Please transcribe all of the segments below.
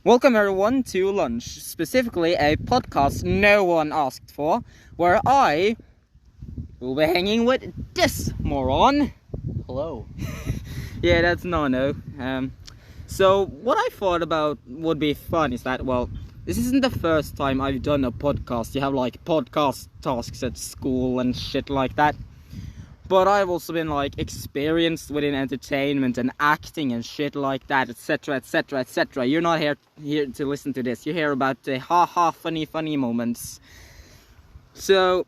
Welcome everyone to lunch, specifically a podcast no one asked for, where I will be hanging with this moron. Hello. Yeah, that's Nano. So what I thought about would be fun is that, well, this isn't the first time I've done a podcast. You have like podcast tasks at school and shit like that. But I've also been like experienced within entertainment and acting and shit like that, etc, etc, etc. You're not here to listen to this. You hear about the funny moments. So,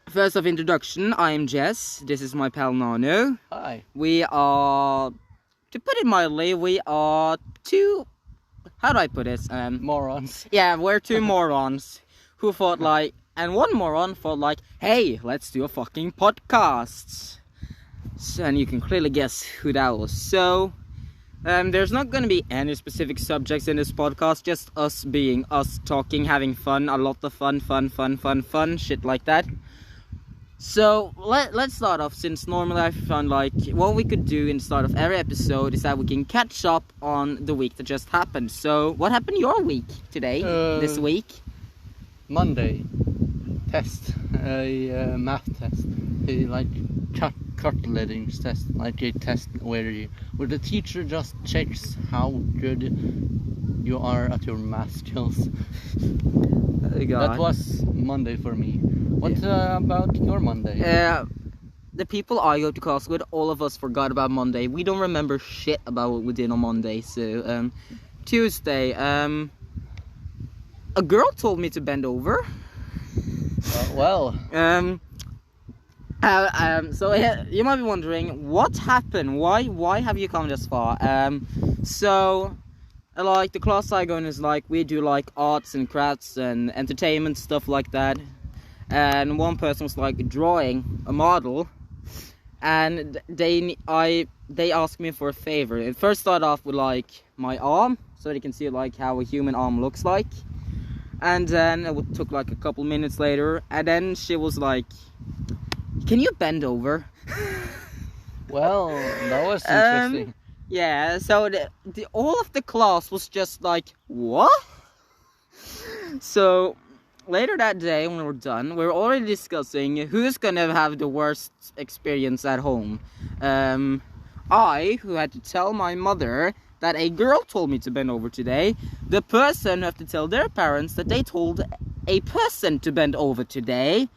first of introduction, I'm Jes. This is my pal Nano. Hi. We are, to put it mildly, we are two, how do I put this? Morons. Yeah, we're two morons who thought like, and one moron thought like, hey, let's do a fucking podcast. So, and you can clearly guess who that was. So, there's not going to be any specific subjects in this podcast, just us being us talking, having fun, a lot of fun, shit like that. So, let's start off, since normally I found like, what we could do in the start of every episode is that we can catch up on the week that just happened. So, what happened your week today, this week? Monday. Test. A math test. A cartilaging test. Like a test where the teacher just checks how good you are at your math skills. That was Monday for me. What about your Monday? The people I go to class with, all of us forgot about Monday. We don't remember shit about what we did on Monday. So, Tuesday, a girl told me to bend over. So you might be wondering, what happened? Why have you come this far? So, like, the class I go in is like, we do like arts and crafts and entertainment, stuff like that. And one person was like drawing a model, and they asked me for a favor. It first started off with like my arm, so they can see like how a human arm looks like. And then it took like a couple minutes later, and then she was like, can you bend over? Well, that was interesting. Yeah, so all of the class was just like, what? So, later that day, when we were done, we were already discussing who's gonna have the worst experience at home. I, who had to tell my mother that a girl told me to bend over today, the person who have to tell their parents that they told a person to bend over today,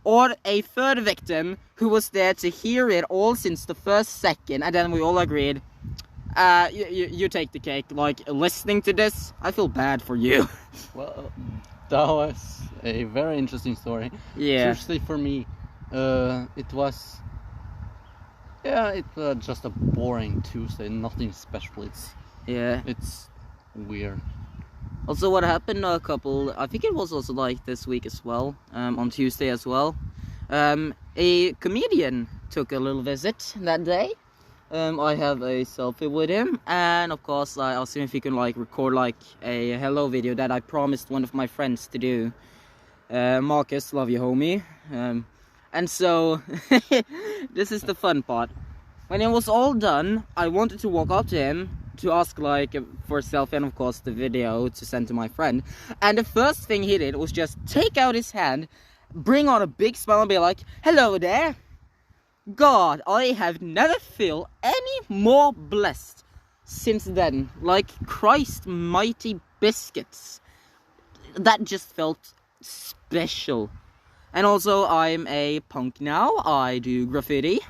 or a third victim who was there to hear it all since the first second, and then we all agreed, you take the cake. Like, listening to this, I feel bad for you. Well, that was a very interesting story. Yeah. Seriously, for me, it was just a boring Tuesday, nothing special. It's weird. Also, what happened I think it was also like this week as well, on Tuesday as well. A comedian took a little visit that day. I have a selfie with him, and of course I asked him if he can like record like a hello video that I promised one of my friends to do. Marcus, love you homie. And so, this is the fun part. When it was all done, I wanted to walk up to him to ask like for a selfie and of course the video to send to my friend. And the first thing he did was just take out his hand, bring on a big smile and be like, hello there. God, I have never felt any more blessed since then. Like, Christ mighty biscuits. That just felt special. And also, I'm a punk now. I do graffiti.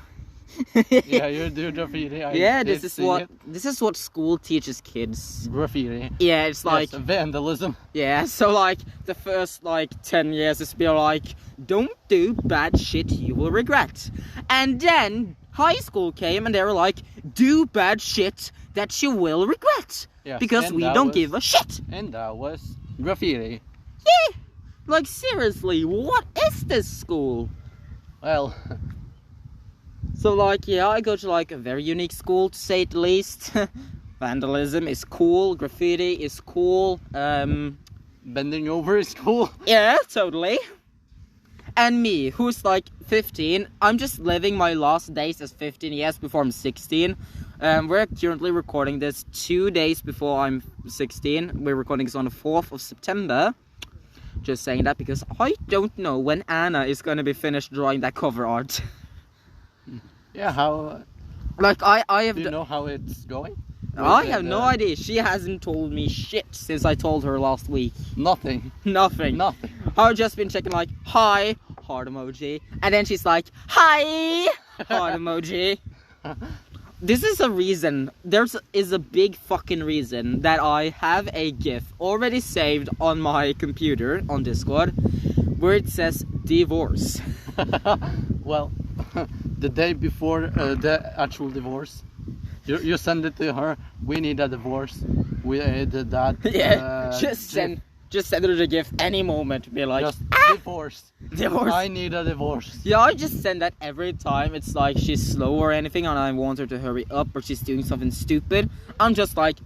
Yeah, you do graffiti. This is what school teaches kids. Graffiti. Yeah, it's like vandalism. Yeah, so like the first like 10 years is be like, don't do bad shit you will regret. And then high school came and they were like, do bad shit that you will regret. Yes, because we don't give a shit. And that was graffiti. Yeah. Like, seriously, what is this school? Well, so like, yeah, I go to like a very unique school, to say it the least. Vandalism is cool, graffiti is cool, bending over is cool. Yeah, totally. And me, who's like 15, I'm just living my last days as 15 years before I'm 16. We're currently recording this 2 days before I'm 16. We're recording this on the 4th of September. Just saying that because I don't know when Anna is gonna be finished drawing that cover art. Yeah, how... Like, I have... Do you know how it's going? I have no idea. She hasn't told me shit since I told her last week. Nothing. Nothing. Nothing. I've just been checking like, hi, heart emoji. And then she's like, hi, heart emoji. This is a reason. Is a big fucking reason that I have a GIF already saved on my computer on Discord where it says divorce. Well, the day before the actual divorce, you send it to her. We need a divorce. We did that. Yeah, just send her the GIF any moment. Be like, just divorce. Divorce. I need a divorce. Yeah, I just send that every time it's like she's slow or anything and I want her to hurry up or she's doing something stupid. I'm just like,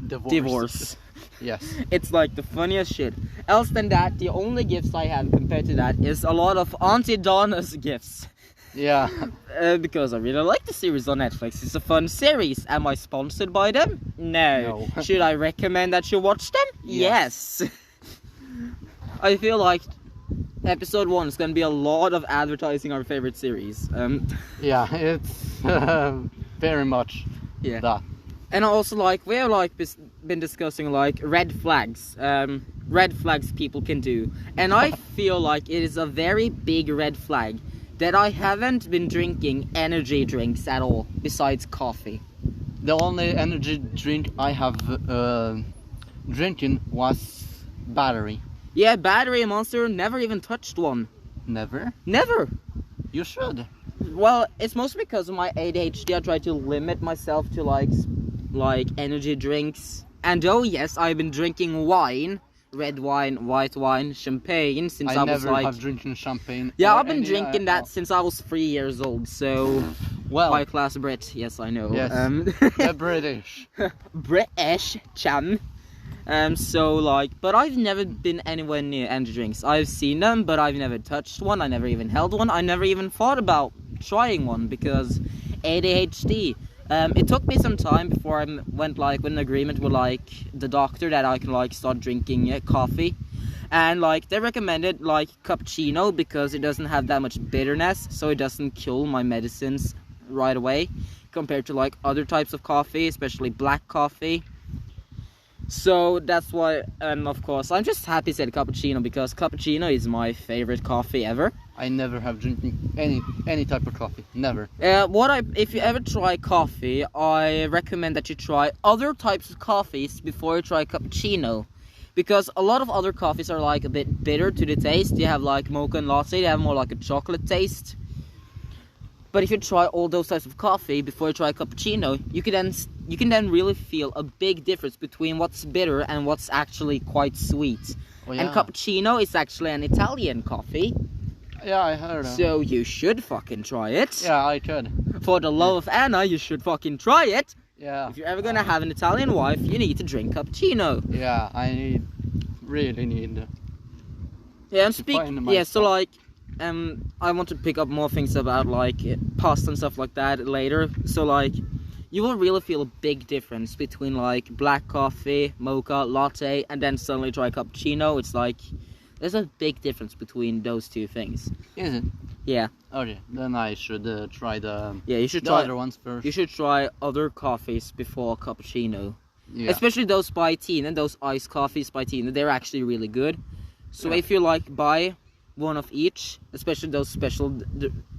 divorce. Yes. It's like the funniest shit. Else than that, the only gifts I have compared to that is a lot of Auntie Donna's gifts. Yeah. Because I really like the series on Netflix. It's a fun series. Am I sponsored by them? No. Should I recommend that you watch them? Yes. I feel like episode 1 is going to be a lot of advertising our favorite series. Yeah, it's very much that. And also, like, we have like been discussing like red flags people can do, and I feel like it is a very big red flag that I haven't been drinking energy drinks at all besides coffee. The only energy drink I have drinking was battery. Yeah, battery Monster, never even touched one. Never? Never. You should. Well, it's mostly because of my ADHD. I try to limit myself to like energy drinks. And oh yes, I've been drinking wine, red wine, white wine, champagne since I was like... I never have drinking champagne. Yeah, I've been drinking that since I was 3 years old, so... Well... High class Brit, yes I know. Yes, the British. British chum. So like, but I've never been anywhere near energy drinks. I've seen them, but I've never touched one. I never even held one. I never even thought about trying one because ADHD. It took me some time before I went like with an agreement with like the doctor that I can like start drinking coffee, and like they recommended like cappuccino because it doesn't have that much bitterness, so it doesn't kill my medicines right away compared to like other types of coffee, especially black coffee. So that's why, and of course, I'm just happy said cappuccino because cappuccino is my favorite coffee ever. I never have drinking any type of coffee, never. If you ever try coffee, I recommend that you try other types of coffees before you try cappuccino, because a lot of other coffees are like a bit bitter to the taste. You have like mocha and latte, they have more like a chocolate taste. But if you try all those types of coffee before you try cappuccino, you can then really feel a big difference between what's bitter and what's actually quite sweet. Oh, yeah. And cappuccino is actually an Italian coffee. Yeah, I heard of it. So you should fucking try it. Yeah, I could. For the love of Anna, you should fucking try it. Yeah. If you're ever gonna have an Italian wife, you need to drink cappuccino. Yeah, I really need. Yeah, and so like, I want to pick up more things about like pasta and stuff like that later. So like, you will really feel a big difference between like black coffee, mocha, latte, and then suddenly try cappuccino. It's like, there's a big difference between those two things. Is it? Yeah. Okay, then I should try the you should try other ones first. You should try other coffees before cappuccino. Yeah. Especially those by Teen and those iced coffees by Teen. They're actually really good. So if you like buy one of each, especially those special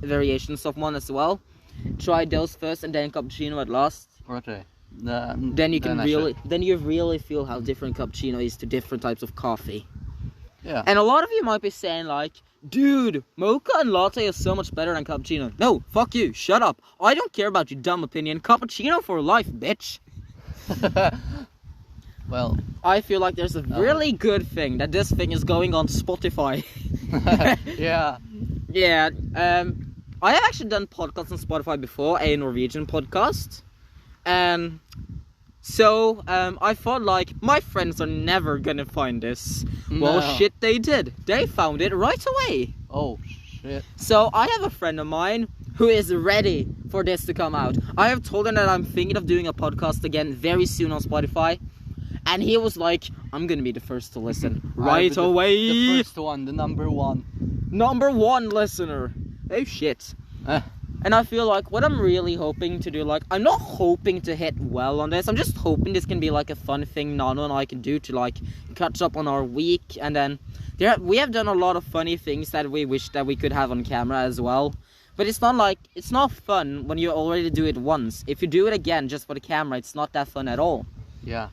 variations of one as well, try those first and then cappuccino at last. Okay. Then you really feel how different cappuccino is to different types of coffee. Yeah. And a lot of you might be saying like, dude, mocha and latte is so much better than cappuccino. No, fuck you, shut up. I don't care about your dumb opinion. Cappuccino for life, bitch. Well, I feel like there's a really good thing that this thing is going on Spotify. Yeah. Yeah. I have actually done podcasts on Spotify before, a Norwegian podcast. So, I thought, like, my friends are never gonna find this. No. Well, shit, they did. They found it right away. Oh, shit. So, I have a friend of mine who is ready for this to come out. I have told him that I'm thinking of doing a podcast again very soon on Spotify. And he was like, I'm gonna be the first to listen right away. The first one, the number one. Number one listener. Oh shit. And I feel like what I'm really hoping to do, like, I'm not hoping to hit well on this. I'm just hoping this can be like a fun thing Nano and I can do to like catch up on our week. And then we have done a lot of funny things that we wish that we could have on camera as well. But it's not fun when you already do it once. If you do it again just for the camera, it's not that fun at all. Yeah.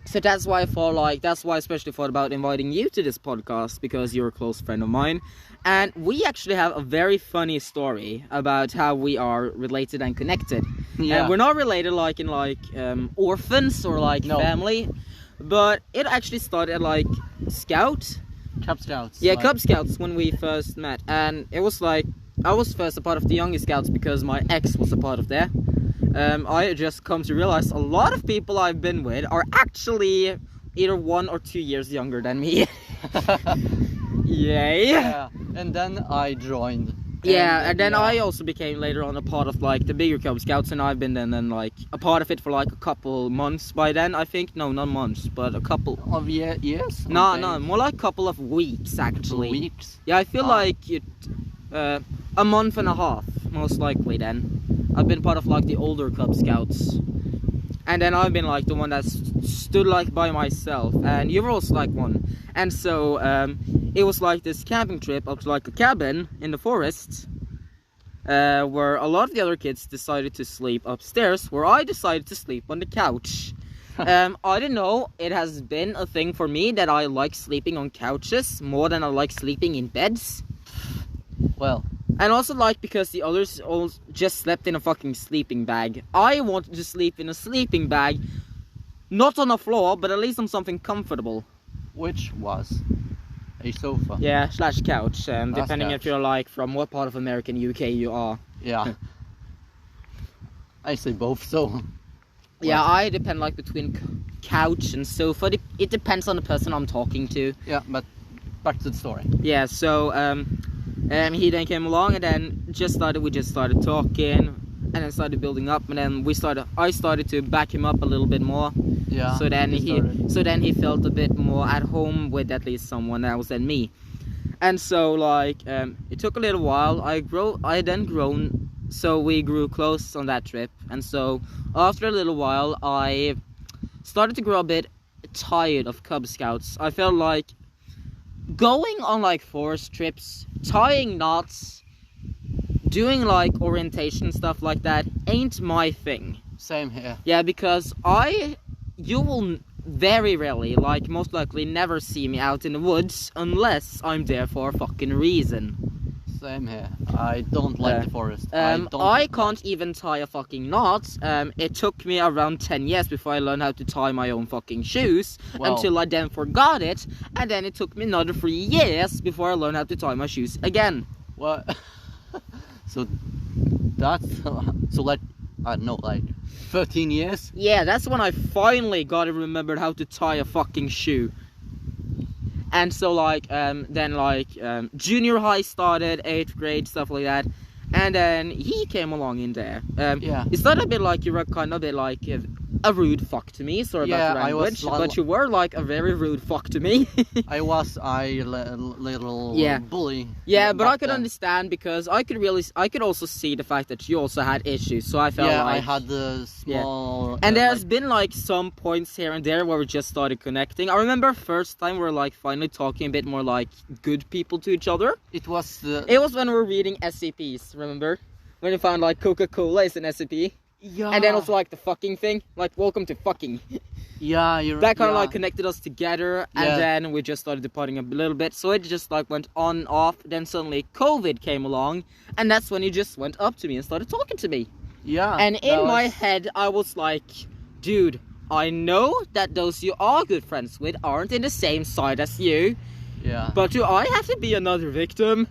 So that's why I especially thought about inviting you to this podcast, because you're a close friend of mine. And we actually have a very funny story about how we are related and connected. Yeah. And we're not related like in orphans or like family, but it actually started like Cub Scouts. Yeah, Cub Scouts when we first met. And it was like, I was first a part of the Young Scouts because my ex was a part of there. I just come to realize a lot of people I've been with are actually either 1 or 2 years younger than me. Yay! Yeah, and then I joined. And then I also became later on a part of like the bigger Cub Scouts, and I've been then like a part of it for like a couple months by then, I think. No, not months, but a couple of years. No, more like a couple of weeks actually. Weeks? Yeah, I feel like a month and a half, most likely then. I've been part of like the older Cub Scouts. And then I've been like the one that stood like by myself. And you were also like one. And so it was like this camping trip up to like a cabin in the forest. Where a lot of the other kids decided to sleep upstairs. Where I decided to sleep on the couch. I don't know, it has been a thing for me that I like sleeping on couches more than I like sleeping in beds. Well. And also like because the others all just slept in a fucking sleeping bag. I wanted to sleep in a sleeping bag, not on the floor, but at least on something comfortable. Which was a sofa. Yeah, / couch, depending if you're like from what part of American UK you are. Yeah. I say both, so. Yeah, I depend like between couch and sofa. It depends on the person I'm talking to. Yeah, but back to the story. Yeah, so he then came along, and then we just started talking, and then started building up, and then I started to back him up a little bit more. Yeah. So then he felt a bit more at home with at least someone else than me. And so like it took a little while. I had then grown, so we grew close on that trip. And so after a little while I started to grow a bit tired of Cub Scouts. I felt like going on like forest trips, tying knots, doing like orientation stuff like that ain't my thing. Same here. Yeah, because you will very rarely, like most likely never see me out in the woods unless I'm there for a fucking reason. Same here. I don't like the forest. I can't even tie a fucking knot. It took me around 10 years before I learned how to tie my own fucking shoes, until I then forgot it, and then it took me another 3 years before I learned how to tie my shoes again. What? So like, I don't know, like 13 years? Yeah, that's when I finally got to remember how to tie a fucking shoe. And so like junior high started, 8th grade, stuff like that. And then he came along in there. Yeah. It started a bit like you were kind of a bit like a rude fuck to me, sorry about the language, but you were like a very rude fuck to me. I was a little bully. Yeah, but I could understand, because I could also see the fact that you also had issues, so I felt like... I had the small... Yeah. And there's been like some points here and there where we just started connecting. I remember first time we were like finally talking a bit more like good people to each other. It was when we were reading SCPs, remember? When we found like Coca-Cola is an SCP. Yeah. And then also like the fucking thing, like welcome to fucking. Yeah, you're right. That kind of like connected us together, and then we just started departing a little bit. So it just like went on, off. Then suddenly COVID came along, and that's when he just went up to me and started talking to me. Yeah. And in my head, I was like, dude, I know that those you are good friends with aren't in the same side as you. Yeah. But do I have to be another victim?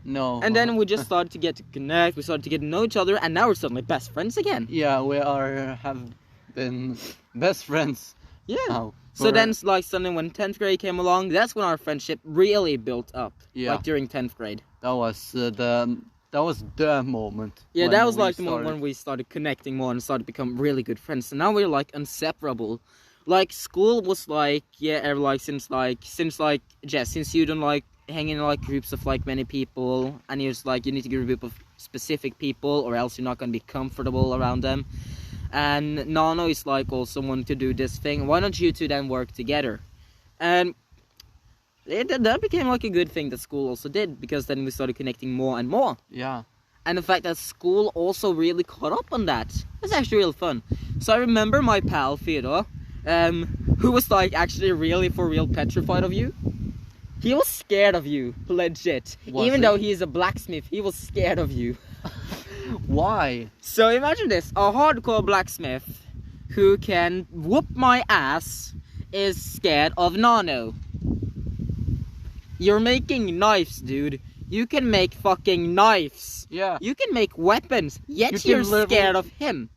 No. And then we just started to get to connect, we started to get to know each other, and now we're suddenly best friends again. Yeah, we have been best friends. Yeah. Now. So then, like, suddenly when 10th grade came along, that's when our friendship really built up. Yeah. Like, during 10th grade. That was the That was the moment. Yeah, when that was we like the moment started. when we started connecting more and started to become really good friends. And now we're like inseparable. Like school was like, yeah, like since Jess, since you don't like hanging in like groups of like many people, and you're just like you need to get a group of specific people or else you're not gonna be comfortable around them. And Nano is like also wanting to do this thing. Why don't you two then work together? And that became like a good thing that school also did, because then we started connecting more and more. Yeah. And the fact that school also really caught up on that was actually real fun. So I remember my pal Theodore, who was like actually really for real petrified of you. He was scared of you, legit. Even though he is a blacksmith, he was scared of you. Why? So imagine this, a hardcore blacksmith who can whoop my ass is scared of Nano. You're making knives, dude. You can make fucking knives. Yeah. You can make weapons, yet You you're can scared of him.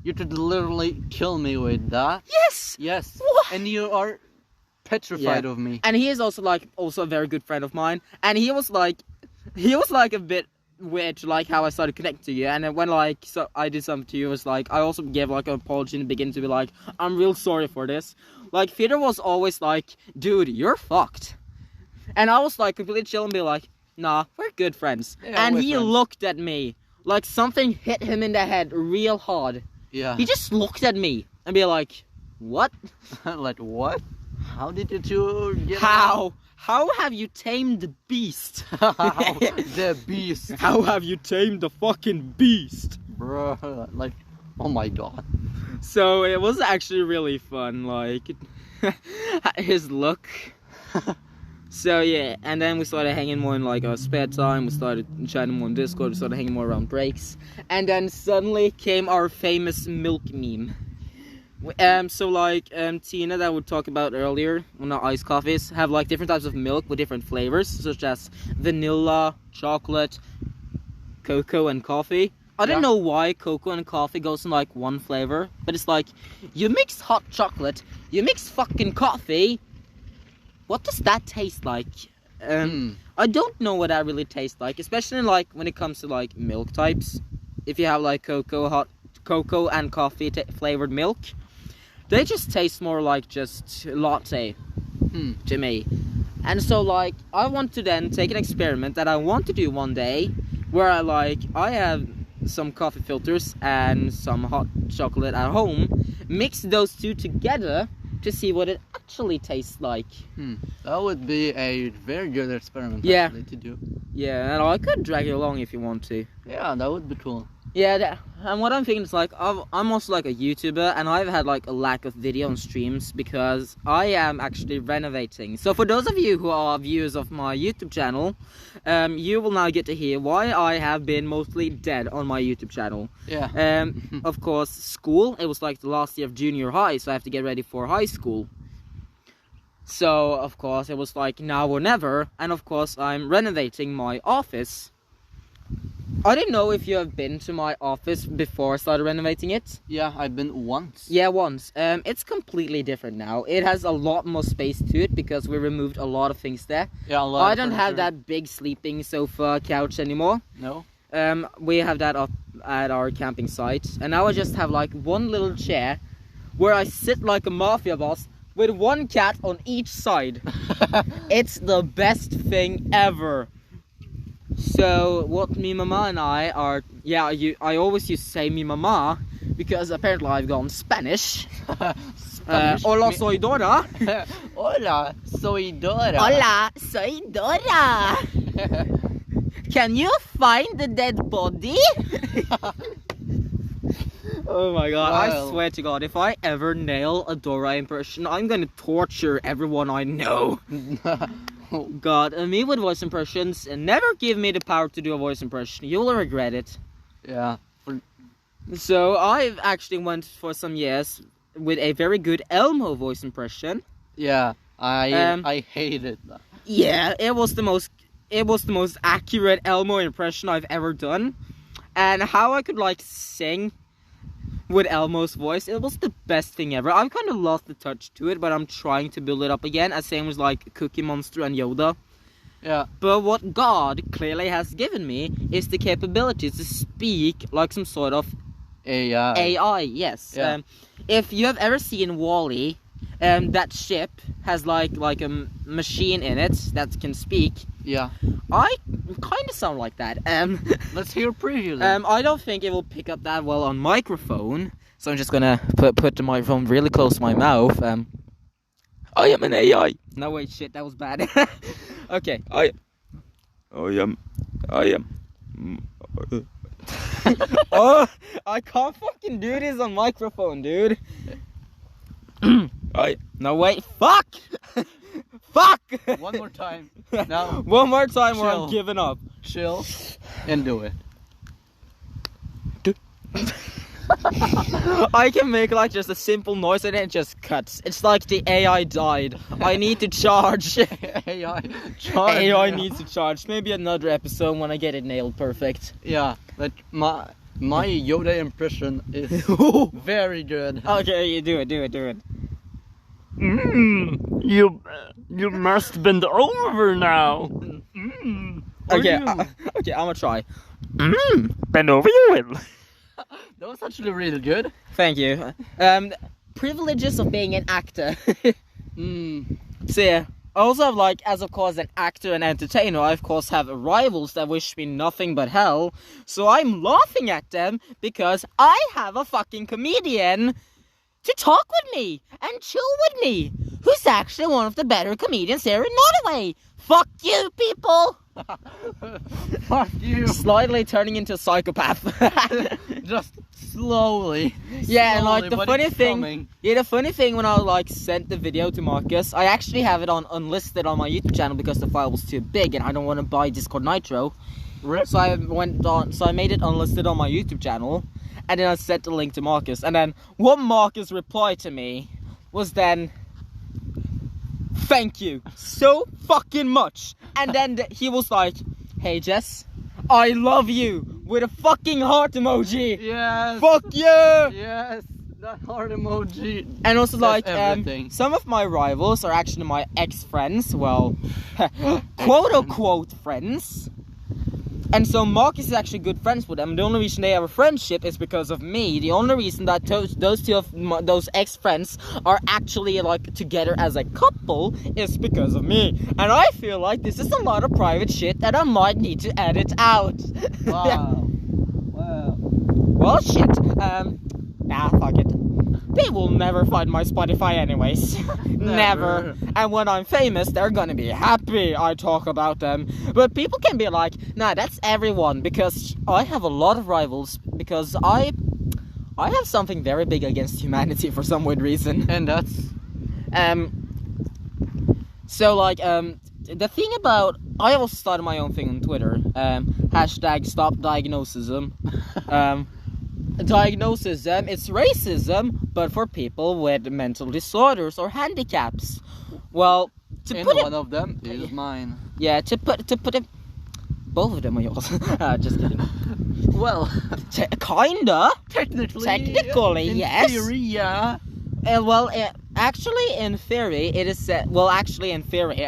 You could literally kill me with that. Yes! Yes. What? And you are petrified of me. And he is also a very good friend of mine. And he was like a bit weird to like how I started connecting to you. And then when I did something to you, it was like I also gave like an apology in the beginning to be like, I'm real sorry for this. Like Peter was always like, dude, you're fucked. And I was like completely chill and be like, nah, we're good friends. Yeah, and we're he friends. looked at me like something hit him in the head real hard. Yeah. He just looked at me and be like, what? Like, what? How did you two get How? How have you tamed the beast? The beast. How have you tamed the fucking beast? Bro, like, oh my god. So it was actually really fun, like, his look. So yeah, and then we started hanging more in like our spare time, we started chatting more on Discord, we started hanging more around breaks. And then suddenly came our famous milk meme. Tina that we talked about earlier on our iced coffees have like different types of milk with different flavors, such as vanilla, chocolate, cocoa, and coffee. I don't know why cocoa and coffee goes in like one flavor, but it's like, you mix hot chocolate, you mix fucking coffee. What does that taste like? I don't know what that really tastes like, especially like when it comes to like milk types. If you have like cocoa and coffee flavored milk, they just taste more like just latte to me. And so like I want to then take an experiment that I want to do one day, where I have some coffee filters and some hot chocolate at home, mix those two together to see what it actually tastes like. That would be a very good experiment actually to do. Yeah, and I could drag you along if you want to. Yeah, that would be cool. Yeah, and what I'm thinking is like, I'm also like a YouTuber, and I've had like a lack of video and streams because I am actually renovating. So for those of you who are viewers of my YouTube channel, you will now get to hear why I have been mostly dead on my YouTube channel. Yeah. Of course, school, it was like the last year of junior high, so I have to get ready for high school. So, of course, it was like now or never, and of course, I'm renovating my office. I didn't know if you have been to my office before I started renovating it. Yeah, I've been once. Yeah, once. It's completely different now. It has a lot more space to it because we removed a lot of things there. Yeah, a lot. I don't have that big sleeping sofa couch anymore. No. We have that up at our camping site, and now I just have like one little chair where I sit like a mafia boss with one cat on each side. It's the best thing ever. So what me mama and I are, I always used to say mi mama because apparently I've gone Spanish. Hola, soy Dora. Hola, soy Dora. Hola, soy Dora. Can you find the dead body? Oh my god, Wow. I swear to god, if I ever nail a Dora impression, I'm gonna torture everyone I know. Oh god, and me with voice impressions, and never give me the power to do a voice impression, you'll regret it. Yeah. So I've actually went for some years with a very good Elmo voice impression. Yeah, I hated that. Yeah, it was the most accurate Elmo impression I've ever done. And how I could like sing with Elmo's voice, it was the best thing ever. I've kind of lost the touch to it, but I'm trying to build it up again, as same as like Cookie Monster and Yoda. Yeah. But what God clearly has given me is the capability to speak like some sort of AI, yes. Yeah. If you have ever seen Wall-E, that ship has like a machine in it that can speak. Yeah. I kind of sound like that. Let's hear a preview then. I don't think it will pick up that well on microphone, so I'm just gonna put the microphone really close to my mouth. I am an AI. No wait, shit, that was bad. Okay. I am. Oh, I can't fucking do this on microphone, dude. No wait, fuck! Fuck! One more time. Now. One more time or Chill. I'm giving up. Chill and do it. I can make like just a simple noise and it just cuts. It's like the AI died. I need to charge. AI. AI needs to charge. Maybe another episode when I get it nailed perfect. Yeah, but my Yoda impression is very good. Okay, you do it. You must bend over now. Okay, I'm gonna try. Bend over, you will. That was actually really good. Thank you. Privileges of being an actor. So yeah, also like as of course an actor and entertainer, I of course have rivals that wish me nothing but hell. So I'm laughing at them because I have a fucking comedian to talk with me and chill with me, who's actually one of the better comedians here in Norway. Fuck you, people. Fuck you. Slightly turning into a psychopath. Just slowly. Yeah, and like Slowly, the but funny it's thing, coming. the funny thing when I like sent the video to Marcus, I actually have it on unlisted on my YouTube channel because the file was too big and I don't want to buy Discord Nitro. So I made it unlisted on my YouTube channel, and then I sent the link to Marcus, and then what Marcus replied to me was then, "Thank you so fucking much." And then he was like, "Hey Jess, I love you," with a fucking heart emoji. Yes. Fuck you. Yes. That heart emoji. And also says like everything. some of my rivals are actually my ex-friends, well, quote unquote friends. And so Marcus is actually good friends with them. The only reason they have a friendship is because of me. The only reason that those two of those ex-friends are actually like together as a couple is because of me. And I feel like this is a lot of private shit that I might need to edit out. Wow. Wow. Well, shit. Nah, fuck it. They will never find my Spotify anyways. Never. And when I'm famous, they're gonna be happy I talk about them. But people can be like, nah, that's everyone, because I have a lot of rivals, because I have something very big against humanity for some weird reason. And that's... So like, the thing about, I also started my own thing on Twitter, hashtag stop diagnosism. Diagnosism, it's racism, but for people with mental disorders or handicaps. Well, to put one of them is mine. Yeah, to put it, both of them are yours. Just kidding. Well, kinda. Technically, in yes. theory, yeah. Actually, in theory, it is said. Well, actually, in theory,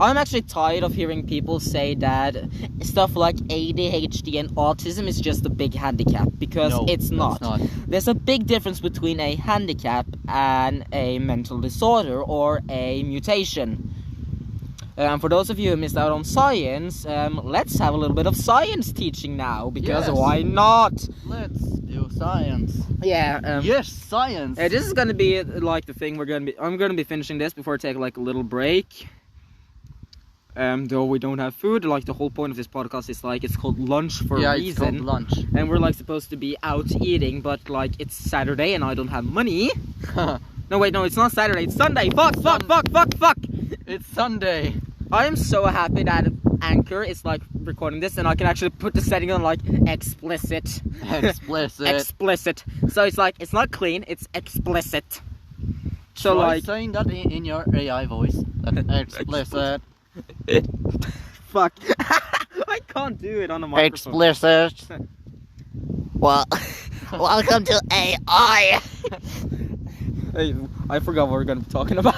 I'm actually tired of hearing people say that stuff like ADHD and autism is just a big handicap, because No, it's not. There's a big difference between a handicap and a mental disorder or a mutation. For those of you who missed out on science, let's have a little bit of science teaching now, because Yes. why not? Let's do science. Yeah. Yes, science. This is gonna be like the thing I'm gonna be finishing this before I take like a little break. Though we don't have food, like the whole point of this podcast is like it's called lunch for a reason. It's called lunch. And we're like supposed to be out eating, but like it's Saturday and I don't have money. No wait, no, it's not Saturday, it's Sunday. Fuck. It's Sunday. I am so happy that Anchor is like recording this and I can actually put the setting on like explicit. Explicit. So it's like, it's not clean, it's explicit. So Try like saying that in your AI voice. That explicit. Fuck. I can't do it on a microphone. Explicit. Well, welcome to AI. Hey, I forgot what we're gonna be talking about.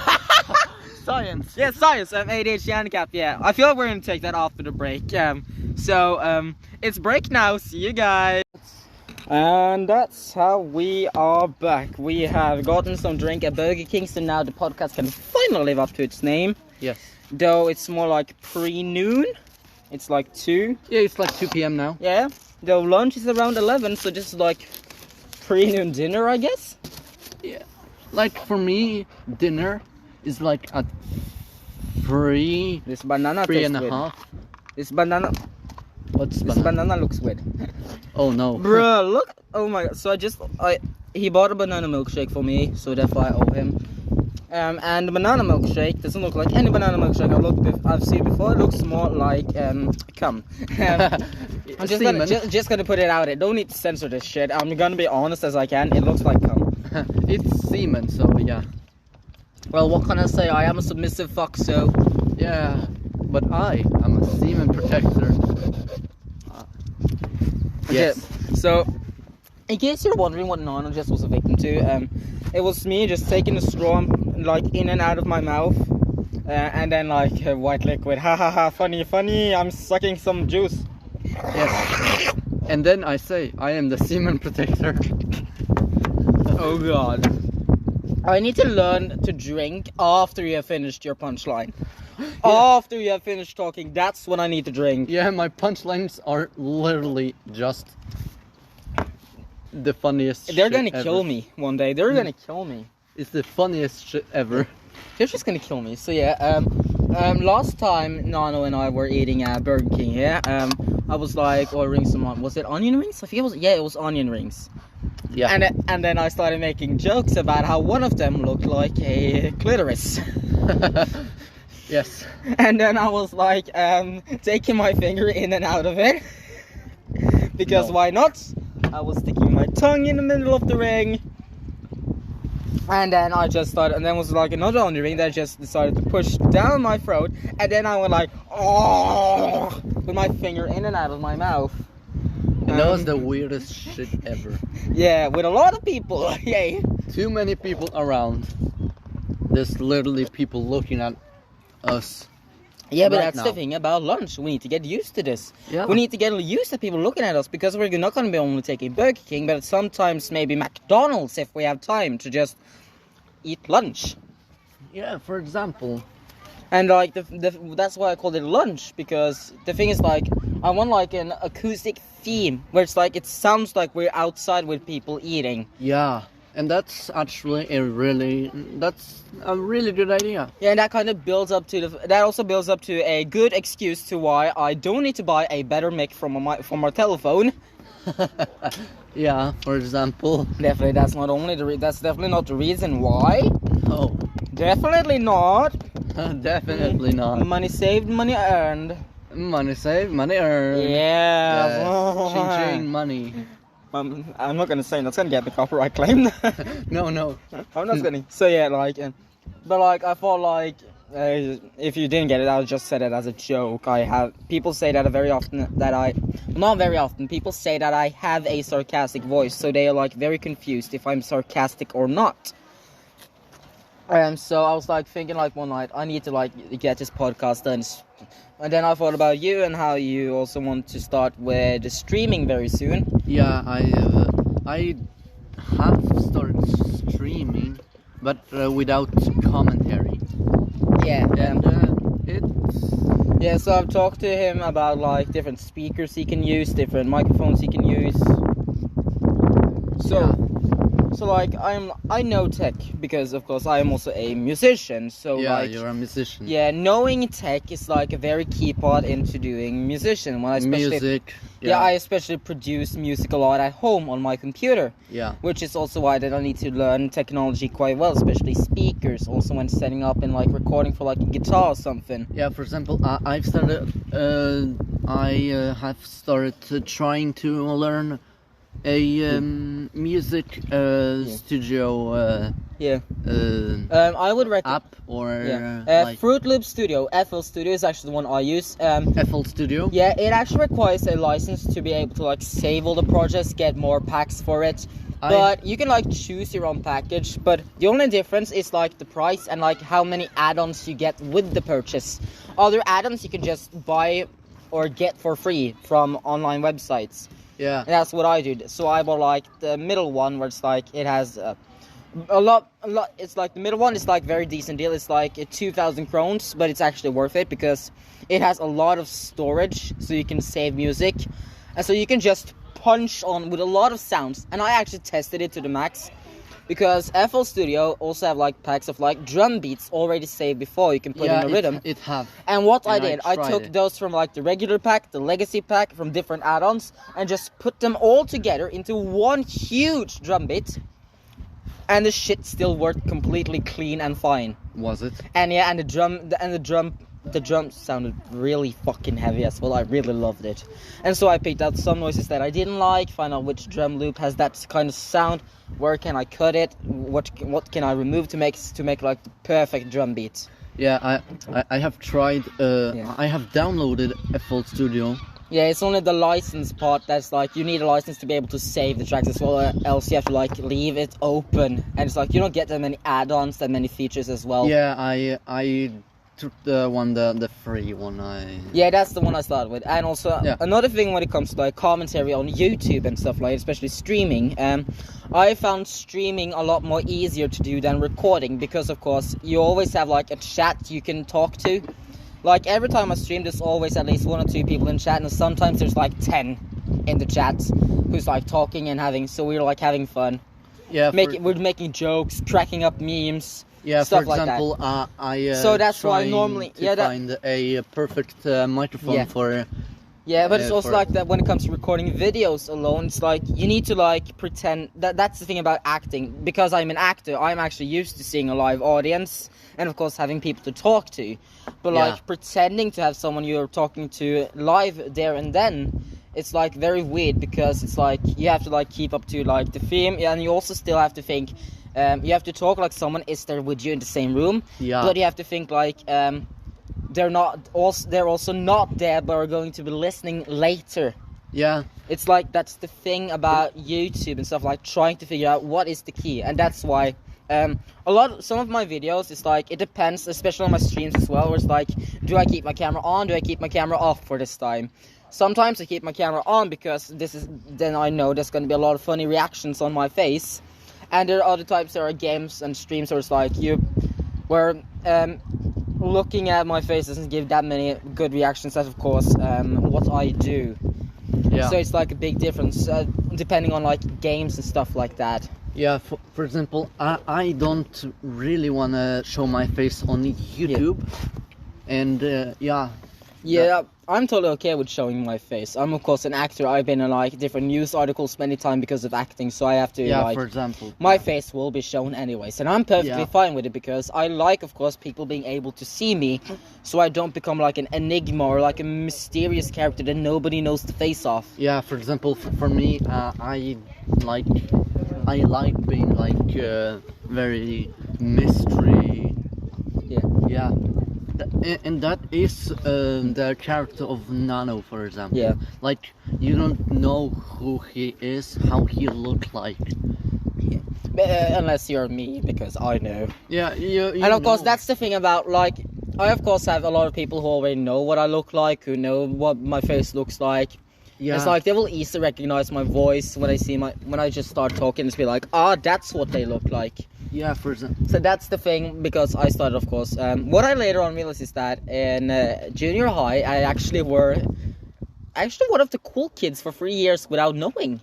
Science. Yeah, science. ADHD handicap. Yeah, I feel like we're gonna take that after the break. So it's break now. See you guys. And that's how we are back. We have gotten some drink at Burger King, so now the podcast can finally live up to its name. Yes. Though it's more like pre-noon. It's like 2. Yeah, it's like 2 p.m. now. Yeah. Though lunch is around 11, so just like pre-noon dinner, I guess. Yeah. Like for me, dinner is like at 3. This banana 3 tastes and a weird. half. This banana. What's This banana? banana looks weird. Oh no. Bruh, look. Oh my god. So he bought a banana milkshake for me, so therefore I owe him. And the banana milkshake doesn't look like any banana milkshake I've seen before. It looks more like cum. I'm just gonna put it out there. Don't need to censor this shit. I'm gonna be honest as I can. It looks like cum. It's semen, so yeah. Well, what can I say? I am a submissive fuck, so Yeah, but I am a semen protector. Yes. Okay, so, in case you're wondering what Nano and Jes was a victim to, it was me just taking the straw like in and out of my mouth, and then like white liquid. Ha ha ha! Funny, funny! I'm sucking some juice. Yes. And then I say, I am the semen protector. Oh god! I need to learn to drink after you have finished your punchline. After you have finished talking, that's when I need to drink. Yeah, my punchlines are literally just the funniest They're shit gonna ever. kill me one day. They're gonna kill me. It's the funniest shit ever. They're just gonna kill me. So yeah, last time Nano and I were eating at Burger King here, I was like ordering some, was it onion rings? I think it was onion rings. Yeah. And then I started making jokes about how one of them looked like a clitoris. Yes. And then I was like, taking my finger in and out of it. Because No. why not? I was sticking my tongue in the middle of the ring. And then I just started, and then was like another onion ring that just decided to push down my throat. And then I went like, oh, with my finger in and out of my mouth. And that was the weirdest shit ever. Yeah, with a lot of people. Yay. Too many people around. There's literally people looking at us. Yeah, but Right that's now. the thing about lunch. We need to get used to this. Yeah. We need to get used to people looking at us because we're not going to be only taking Burger King, but sometimes maybe McDonald's if we have time to just eat lunch. Yeah, for example. And like that's why I called it lunch, because the thing is like I want like an acoustic theme where it's like it sounds like we're outside with people eating. Yeah. And that's actually a really good idea. Yeah, and that kind of builds up to that also builds up to a good excuse to why I don't need to buy a better mic from our telephone. Yeah, for example. Definitely, that's not only that's definitely not the reason why. Oh, Definitely not. definitely not. Money saved, money earned. Money saved, money earned. Yeah. Yes. Ching-ching money. I'm not gonna say that's gonna get me copyright claimed. No. I'm not gonna. So yeah, like, but like I thought like if you didn't get it, I just said it as a joke. People say that very often not very often. People say that I have a sarcastic voice, so they are like very confused if I'm sarcastic or not. So I was like thinking like one night I need to like get this podcast done, and then I thought about you and how you also want to start with the streaming very soon. Yeah, I have started streaming, but without commentary. Yeah, It's yeah. So I've talked to him about like different speakers he can use, different microphones he can use. So like I know tech because of course I am also a musician. So yeah, like you're a musician. yeah, knowing tech is like a very key part into doing musician. When I especially Music. yeah, I especially produce music a lot at home on my computer. Yeah. Which is also why that I need to learn technology quite well, especially speakers. Also when setting up and like recording for like a guitar or something. Yeah, for example, I have started trying to learn a music studio Yeah. I would recommend. App or like Fruit Loop Studio, FL Studio is actually the one I use. FL Studio? Yeah, it actually requires a license to be able to like save all the projects, get more packs for it. But you can like choose your own package. But the only difference is like the price and like how many add-ons you get with the purchase. Other add-ons you can just buy or get for free from online websites. Yeah. And that's what I did. So I bought like the middle one where it's like it has a lot. It's like the middle one is like very decent deal. It's like 2,000 krones, but it's actually worth it because it has a lot of storage, so you can save music, and so you can just punch on with a lot of sounds. And I actually tested it to the max because FL Studio also have like packs of like drum beats already saved before you can put in a rhythm. It have. And what I did, I took those from like the regular pack, the legacy pack, from different add-ons, and just put them all together into one huge drum beat. And the shit still worked completely clean and fine. Was it? And yeah, and the drum sounded really fucking heavy as well. I really loved it. And so I picked out some noises that I didn't like, find out which drum loop has that kind of sound, where can I cut it, what can I remove to make like the perfect drum beat. Yeah, I have tried. I have downloaded FL Studio. Yeah, it's only the license part that's like you need a license to be able to save the tracks as well, else you have to like leave it open, and it's like you don't get that many add-ons, that many features as well. Yeah, I took the free one. Yeah, that's the one I started with. And also another thing when it comes to like commentary on YouTube and stuff like, especially streaming, I found streaming a lot more easier to do than recording because of course you always have like a chat you can talk to. Like every time I stream, there's always at least 1 or 2 people in chat, and sometimes there's like 10 in the chat who's like talking and having. So we're like having fun. Yeah, we're making jokes, cracking up memes. Yeah, stuff for example, like that. So that's why normally find a perfect microphone for. Yeah, but it's also like that when it comes to recording videos alone. It's like you need to like pretend that's the thing about acting. Because I'm an actor, I'm actually used to seeing a live audience and of course having people to talk to. But like pretending to have someone you're talking to live there and then, it's like very weird because it's like you have to like keep up to like the theme, and you also still have to think. You have to talk like someone is there with you in the same room. Yeah. But you have to think like they're also not there, but are going to be listening later. Yeah. It's like that's the thing about YouTube and stuff, like trying to figure out what is the key, and that's why some of my videos is like it depends, especially on my streams as well. Where it's like, do I keep my camera on? Do I keep my camera off for this time? Sometimes I keep my camera on because then I know there's going to be a lot of funny reactions on my face. And there are other types. There are games and streams where it's like where looking at my face doesn't give that many good reactions. That's of course what I do. Yeah. So it's like a big difference depending on like games and stuff like that. Yeah. For example, I don't really want to show my face on YouTube, and Yeah, I'm totally okay with showing my face. I'm of course an actor. I've been in like different news articles many times because of acting, so I have to for example. My face will be shown anyways, and I'm perfectly fine with it because I like, of course, people being able to see me, so I don't become like an enigma or like a mysterious character that nobody knows the face of. Yeah, for example, for me, I like being like very mystery. Yeah. And that is the character of Nano, for example. Yeah. Like, you don't know who he is, how he look like. Yeah. Unless you're me, because I know. Yeah, you and of course, that's the thing about, like, I of course have a lot of people who already know what I look like, who know what my face looks like. Yeah. It's like they will easily recognize my voice when I just start talking. It's be like, that's what they look like. Yeah, for example. So that's the thing, because I started, of course. What I later on realized is that in junior high, I actually were one of the cool kids for 3 years without knowing.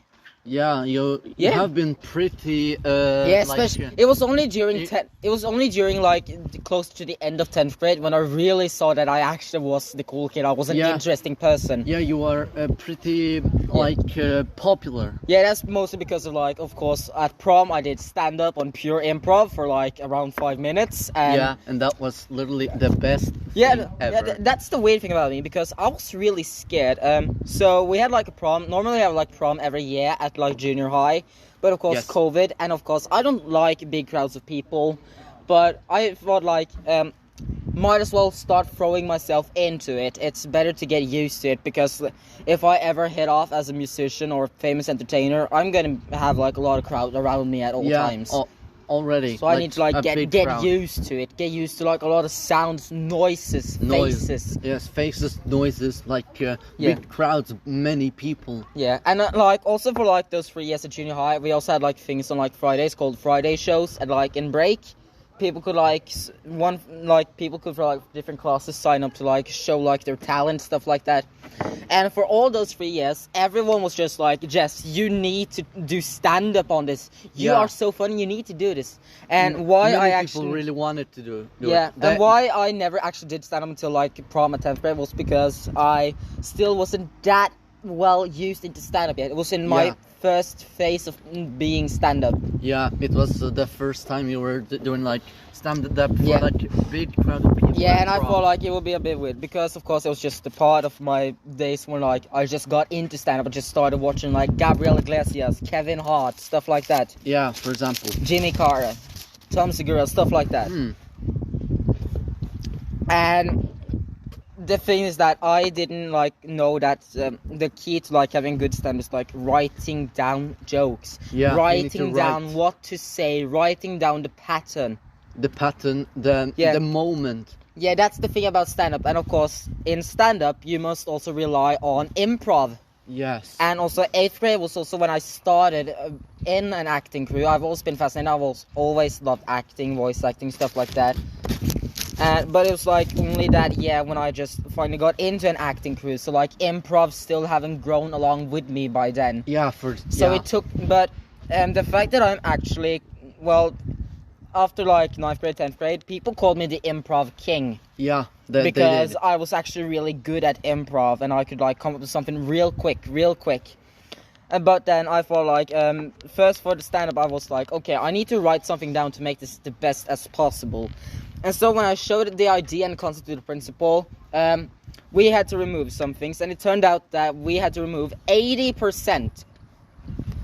Yeah, you have been pretty. Especially it was only during like close to the end of 10th grade when I really saw that I actually was the cool kid. I was an interesting person. Yeah, you are pretty popular. Yeah, that's mostly because of like, of course, at prom I did stand up on pure improv for like around 5 minutes. And that was literally the best. Thing ever. That's the weird thing about me, because I was really scared. So we had like a prom. Normally I have like prom every year at like junior high, But of course, Yes. COVID, and of course, I don't like big crowds of people. But I thought like, might as well start throwing myself into it. It's better to get used to it, because if I ever hit off as a musician or famous entertainer, I'm gonna have like a lot of crowd around me at all times. Already. So I need to like a big get crowd. used to it. Get used to like a lot of sounds, noises, faces. Yes, faces, noises, like Yeah. big crowds, many people. Yeah, and like also for like those 3 years at junior high, we also had like things on like Fridays called Friday shows, and like in break, people could like people could for like different classes sign up to like show like their talent, stuff like that. And for all those 3 years, everyone was just like, Jess, you need to do stand up on this. You Yeah. are so funny. You need to do this. And why Many I people actually really wanted to do yeah, it. and why I never actually did stand up until like prom at 10th grade was because I still wasn't that well used into stand up yet. It was in my Yeah. first phase of being stand up. Yeah, it was the first time you were doing like stand-up for Yeah. like a big crowd of people. Yeah, and I prom. thought like it would be a bit weird because of course it was just a part of my days when like I just got into stand up. I just started watching like Gabriel Iglesias, Kevin Hart, stuff like that, Yeah, for example. Jimmy Carter, Tom Segura, stuff like that. Mm. And the thing is that I didn't like know that the key to like having good stand is like writing down jokes, Yeah, you need to writing down write. what to say, writing down the pattern. The pattern, the moment. Yeah, that's the thing about stand-up. And of course, in stand-up, you must also rely on improv. Yes. And also, 8th grade was also when I started in an acting crew. I've always been fascinated. I've always loved acting, voice acting, stuff like that. But it was like only that year when I just finally got into an acting crew. So like improv still haven't grown along with me by then. Yeah, So it took, but the fact that I'm actually, well, after like 9th grade, 10th grade, people called me the improv king. Yeah, Because I was actually really good at improv and I could like come up with something real quick. But then I thought like, first for the stand-up I was like, okay, I need to write something down to make this the best as possible. And so when I showed the idea and concept to the principal, we had to remove some things, and it turned out that we had to remove 80%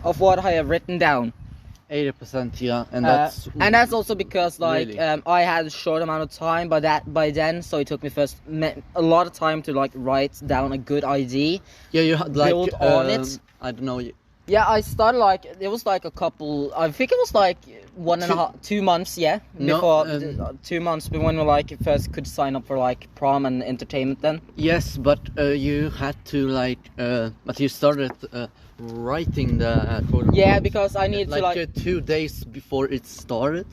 of what I have written down. 80%, yeah, and that's also because like Really? I had a short amount of time by then, so it took me a lot of time to like write down a good idea. yeah, you had like build on it. I don't know. Yeah, I started like it was like a couple. I think it was like 2 months. Yeah, No, before 2 months when we like first could sign up for like prom and entertainment. Then Yes, but you had to like, but you started writing the quote. yeah, because I needed like, to like 2 days before it started.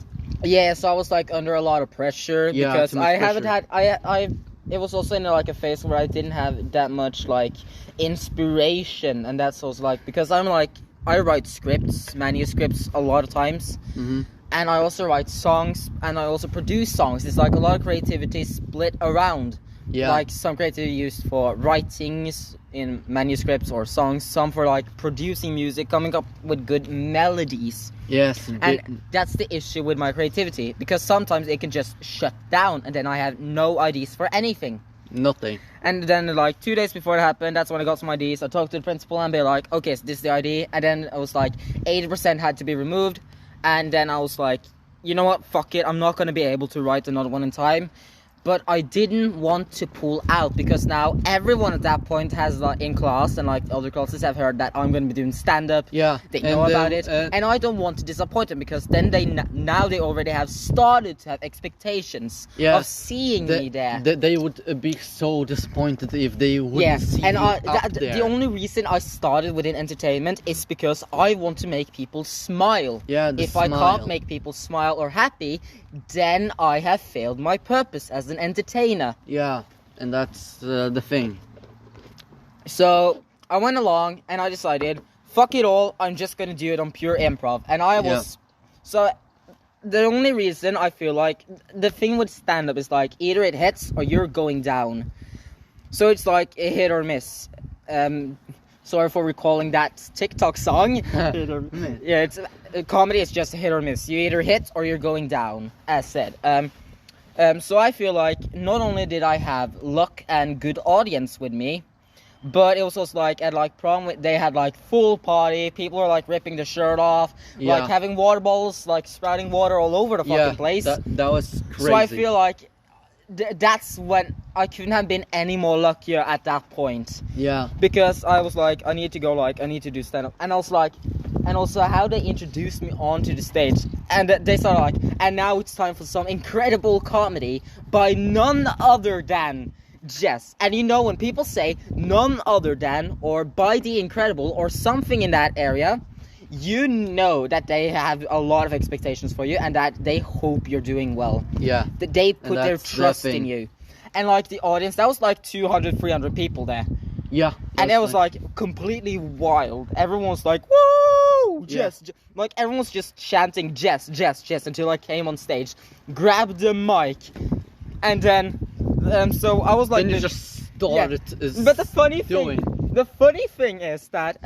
yeah, so I was like under a lot of pressure Yeah, because too much I haven't pressure. had it was also in like a phase where I didn't have that much like inspiration, and that's also like because I write scripts, manuscripts a lot of times. Mm-hmm. And I also write songs, and I also produce songs. It's like a lot of creativity split around. Yeah. Like some creativity used for writings in manuscripts or songs, some for like producing music, coming up with good melodies. Yes. And that's the issue with my creativity, because sometimes it can just shut down and then I have no ideas for anything. Nothing. And then like 2 days before it happened, that's when I got some ideas. I talked to the principal and be like, okay, so this is the idea. And then I was like, 80% had to be removed. And then I was like, you know what, fuck it, I'm not going to be able to write another one in time. But I didn't want to pull out, because now everyone at that point has like in class and like other classes have heard that I'm going to be doing stand-up. Yeah. They know about it, and I don't want to disappoint them, because then now they already have started to have expectations of seeing me there. They would be so disappointed if they wouldn't see and you up there. the only reason I started within entertainment is because I want to make people smile. Yeah, if I can't make people smile or happy, then I have failed my purpose as an entertainer. Yeah, and that's the thing. So I went along and I decided, fuck it all, I'm just gonna do it on pure improv. And I was so the only reason I feel like the thing with stand-up is like either it hits or you're going down. So it's like a hit or miss. Sorry for recalling that TikTok song. Hit or miss. Yeah, it's comedy is just a hit or miss. You either hit or you're going down, as said. So I feel like not only did I have luck and good audience with me, But it was also like at like prom, they had like full party. People were like ripping their shirt off, Yeah. like having water bottles, like sprouting water all over the fucking place. That was crazy. So I feel like that's when I couldn't have been any more luckier at that point. Yeah. Because I was like, I need to do stand up, and I was like, and also how they introduced me onto the stage, and they started like, and now it's time for some incredible comedy by none other than Jes. And you know, when people say none other than or by the incredible or something in that area, you know that they have a lot of expectations for you and that they hope you're doing well. Yeah. That they put their that's trust the in thing. you. And like the audience, that was like 200, 300 people there. Yeah. And it was like completely wild. Everyone was like, woo! Jes. Like everyone was just chanting Jes, Jes, Jes until I came on stage, grabbed the mic, and then so I was like, then you just started. But the funny doing. thing is that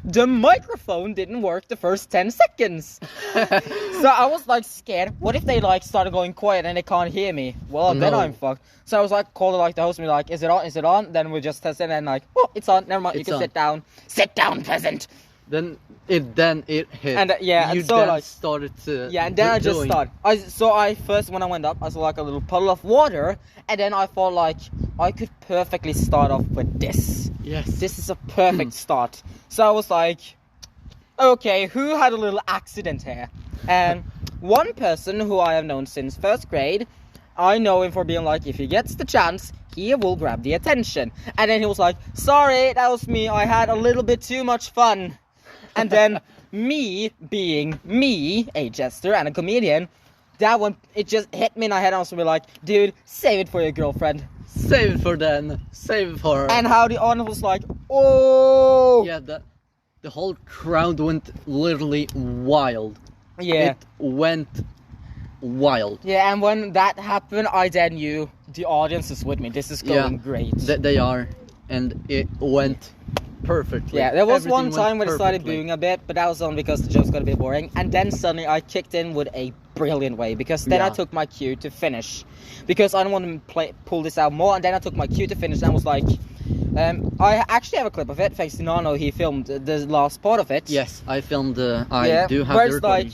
the microphone didn't work the first 10 seconds. So I was like scared. What if they like started going quiet and they can't hear me? Well, then No. I'm fucked. So I was like, called like the host and be like, is it on? Is it on? Then we just test it and like, oh, it's on. Never mind. You It's can on. sit down. Sit down, peasant. Then it hit. And you and so then like. started to. Yeah, and then I just doing. started. I first, when I went up, I saw like a little puddle of water, and then I thought like I could perfectly start off with this. Yes. This is a perfect start. So I was like, okay, who had a little accident here? And one person who I have known since first grade, I know him for being like, if he gets the chance, he will grab the attention. And then he was like, sorry, that was me. I had a little bit too much fun. And then me being me, a jester and a comedian, that one, it just hit me in my head. I was like, dude, save it for your girlfriend. Save it for then. Save it for her. And how the audience was like, oh. Yeah, the whole crowd went literally wild. Yeah. It went wild. Yeah, and when that happened, I then knew the audience is with me. This is going great. They are. And it went perfectly. Yeah, there was Everything one time went when it started perfectly. booing a bit, but that was only because the jokes got a bit boring. And then suddenly I kicked in with a brilliant way, because then I Yeah. took my cue to finish. Because I don't want to pull this out more, and then I took my cue to finish and was like... I actually have a clip of it, thanks to Nano. He filmed the last part of it. Yes, I filmed. Do where have the it's like,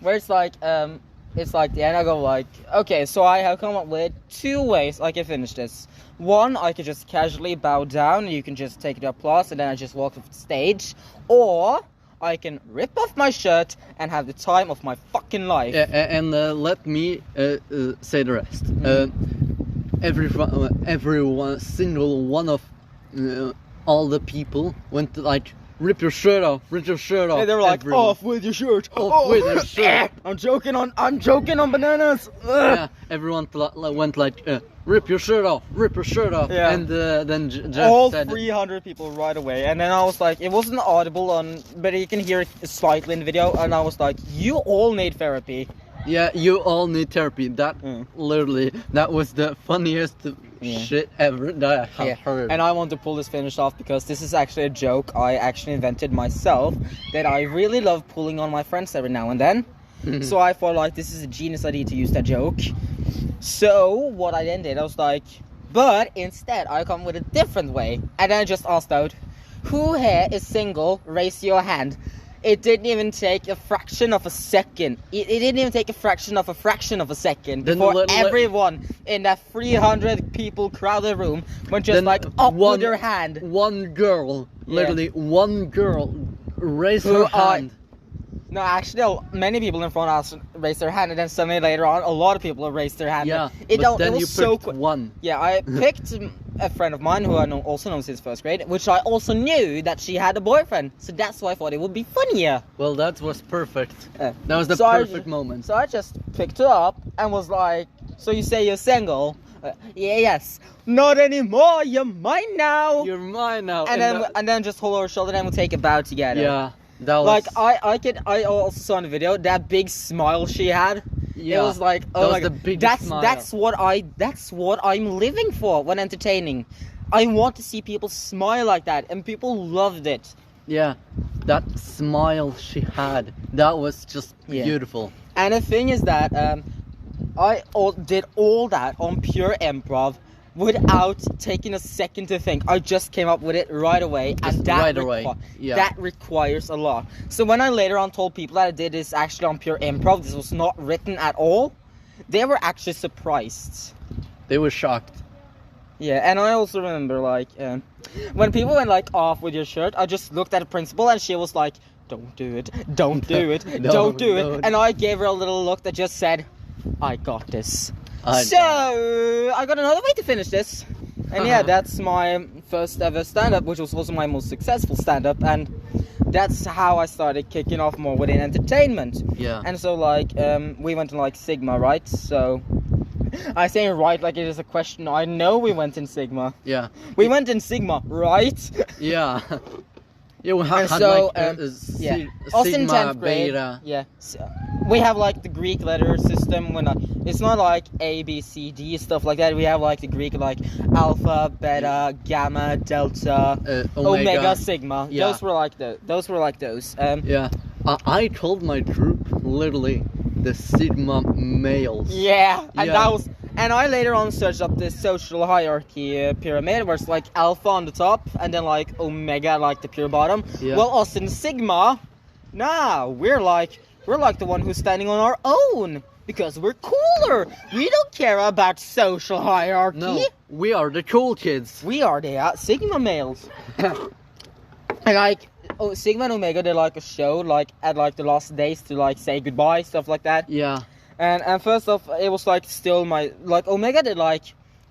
recording. it's like the end. I go like, okay, so I have come up with two ways I can finish this. One, I could just casually bow down, and you can just take the applause, and then I just walk off the stage. Or I can rip off my shirt and have the time of my fucking life. And let me say the rest. Everyone, single one of all the people went to, like, rip your shirt off, rip your shirt off. And they were like, everyone. off with your shirt. Off with your shirt. I'm joking on bananas. Yeah, everyone went like, rip your shirt off, rip your shirt off. Yeah. And then Jeff All said, 300 people right away, and then I was like, it wasn't audible but you can hear it slightly in the video, and I was like, you all need therapy. yeah, you all need therapy. That literally, that was the funniest shit ever that I have heard. And I want to pull this finish off because this is actually a joke I actually invented myself that I really love pulling on my friends every now and then. So I thought like, this is a genius idea to use that joke. So what I then did, I was like, but instead I come with a different way. And then I just asked out, who here is single? Raise your hand. It didn't even take a fraction of a second. It didn't even take a fraction of a second Then before let- everyone in that 300 people crowded room went just Then like up one- with their hand. One girl, Yeah. literally one girl, raised Who her hand. No, actually, many people in front of us raised their hand, and then suddenly later on, a lot of people raised their hand. Yeah, it but then was you so picked quick. one. Yeah, I picked a friend of mine who I also know since first grade, which I also knew that she had a boyfriend, so that's why I thought it would be funnier. Well, that was perfect. Yeah. That was the So perfect moment. So I just picked her up and was like, so you say you're single? Yeah, yes. Not anymore, you're mine now. You're mine now. and then just hold her shoulder and we'll take a bow together. yeah, that was Like I also saw in the video that big smile she had. yeah. It was like, oh That was my the god, biggest smile. that's what I'm living for when entertaining. I want to see people smile like that, and people loved it. Yeah, that smile she had, that was just Yeah. beautiful. And the thing is that I did all that on pure improv, without taking a second to think. I just came up with it right away, and that requires a lot. So when I later on told people that I did this actually on pure improv, this was not written at all, they were actually surprised. They were shocked. Yeah, and I also remember, like, when people went, like, off with your shirt, I just looked at the principal, and she was like, don't do it, don't do it, don't do it. And I gave her a little look that just said, I got this. So, I got another way to finish this. And yeah, that's my first ever stand-up, which was also my most successful stand-up, and that's how I started kicking off more within entertainment. Yeah. And so, like, we went to, like, Sigma, right? So... I say right like it is a question. I know we went in Sigma. Yeah. We went in Sigma, right? Yeah. Yeah, we had so, like also in Sigma, 10th grade, Beta. Yeah. So we have like the Greek letter system. It's not like A, B, C, D, stuff like that. We have like the Greek like Alpha, Beta, Gamma, Delta, Omega, Sigma. Yeah. Those were like those. Yeah. I told my group literally the Sigma males. Yeah, and I later on searched up this social hierarchy pyramid where it's like Alpha on the top and then like Omega like the pure bottom. Yeah. Well, us in Sigma, we're like the one who's standing on our own because we're cooler. We don't care about social hierarchy. No, we are the cool kids. We are the Sigma males. And like Sigma and Omega did like a show like at like the last days to like say goodbye, stuff like that. Yeah. And first off, it was like still my like Omega did like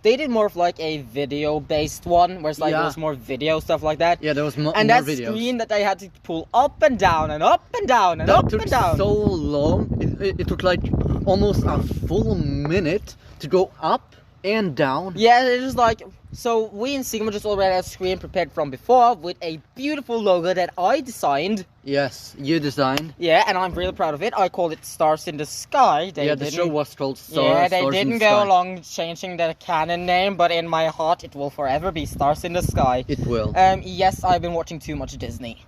they did more of like a video based one where it's like there was more video stuff like that. Yeah, there was more videos. And that screen that they had to pull up and down and up and down and up and down. That took so long. It took like almost a full minute to go up and down. Yeah, it was like so we in Sigma just already had a screen prepared from before with a beautiful logo that I designed. Yes, you designed. Yeah, and I'm really proud of it. I called it Stars in the Sky. The show was called Stars. Yeah, they Stars didn't in the go Sky. along changing the canon name, but in my heart it will forever be Stars in the Sky. It will. Yes, I've been watching too much Disney.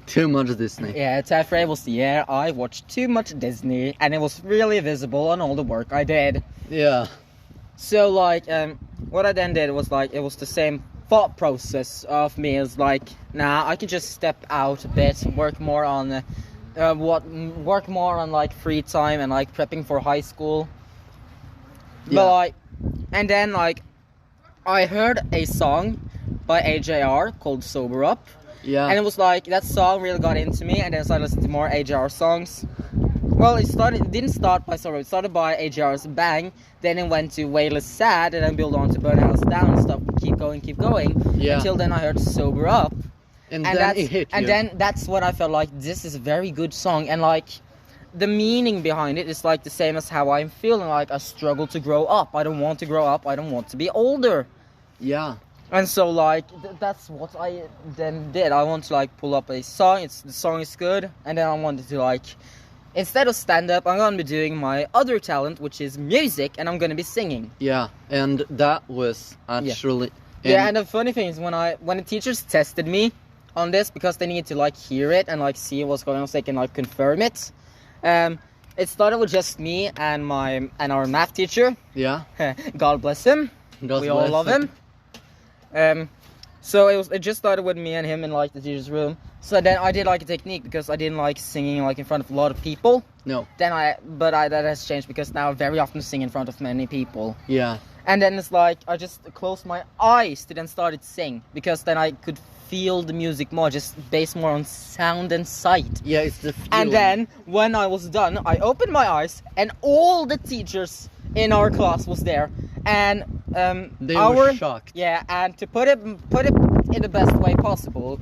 Too much Disney. Yeah, Tafray was the year I watched too much Disney, and it was really visible on all the work I did. Yeah. So, like, what I then did was, like, it was the same thought process of me as, like, I can just step out a bit, work more on, like, free time and, like, prepping for high school. Yeah. But, like, and then, like, I heard a song by AJR called Sober Up. Yeah. And it was, like, that song really got into me, and then so I listened to more AJR songs. Well, it didn't start by Sober Up, it started by AJR's Bang, then it went to Whale Sad, and then built on to Burn House Down and stuff, keep going, Yeah. until then I heard Sober Up. And then it hit you. And then that's when I felt like, this is a very good song, and like, the meaning behind it is like the same as how I'm feeling, like I struggle to grow up, I don't want to grow up, I don't want to be older. Yeah. And so, like, that's what I then did. I want to, like, pull up a song, the song is good, and then I wanted to, like, instead of stand-up, I'm gonna be doing my other talent, which is music, and I'm gonna be singing. Yeah, and that was actually... Yeah, and the funny thing is, when the teachers tested me on this, because they needed to, like, hear it and, like, see what's going on so they can, like, confirm it, it started with just me and our math teacher. Yeah. God bless him. We all love him. So it just started with me and him in like the teacher's room. So then I did like a technique because I didn't like singing like in front of a lot of people. No. That has changed because now I very often sing in front of many people. Yeah. And then it's like I just closed my eyes to then started sing because then I could feel the music more, just based more on sound and sight. Yeah, it's the feeling. And then when I was done, I opened my eyes and all the teachers in our class was there, and they were shocked. Yeah, and to put it in the best way possible,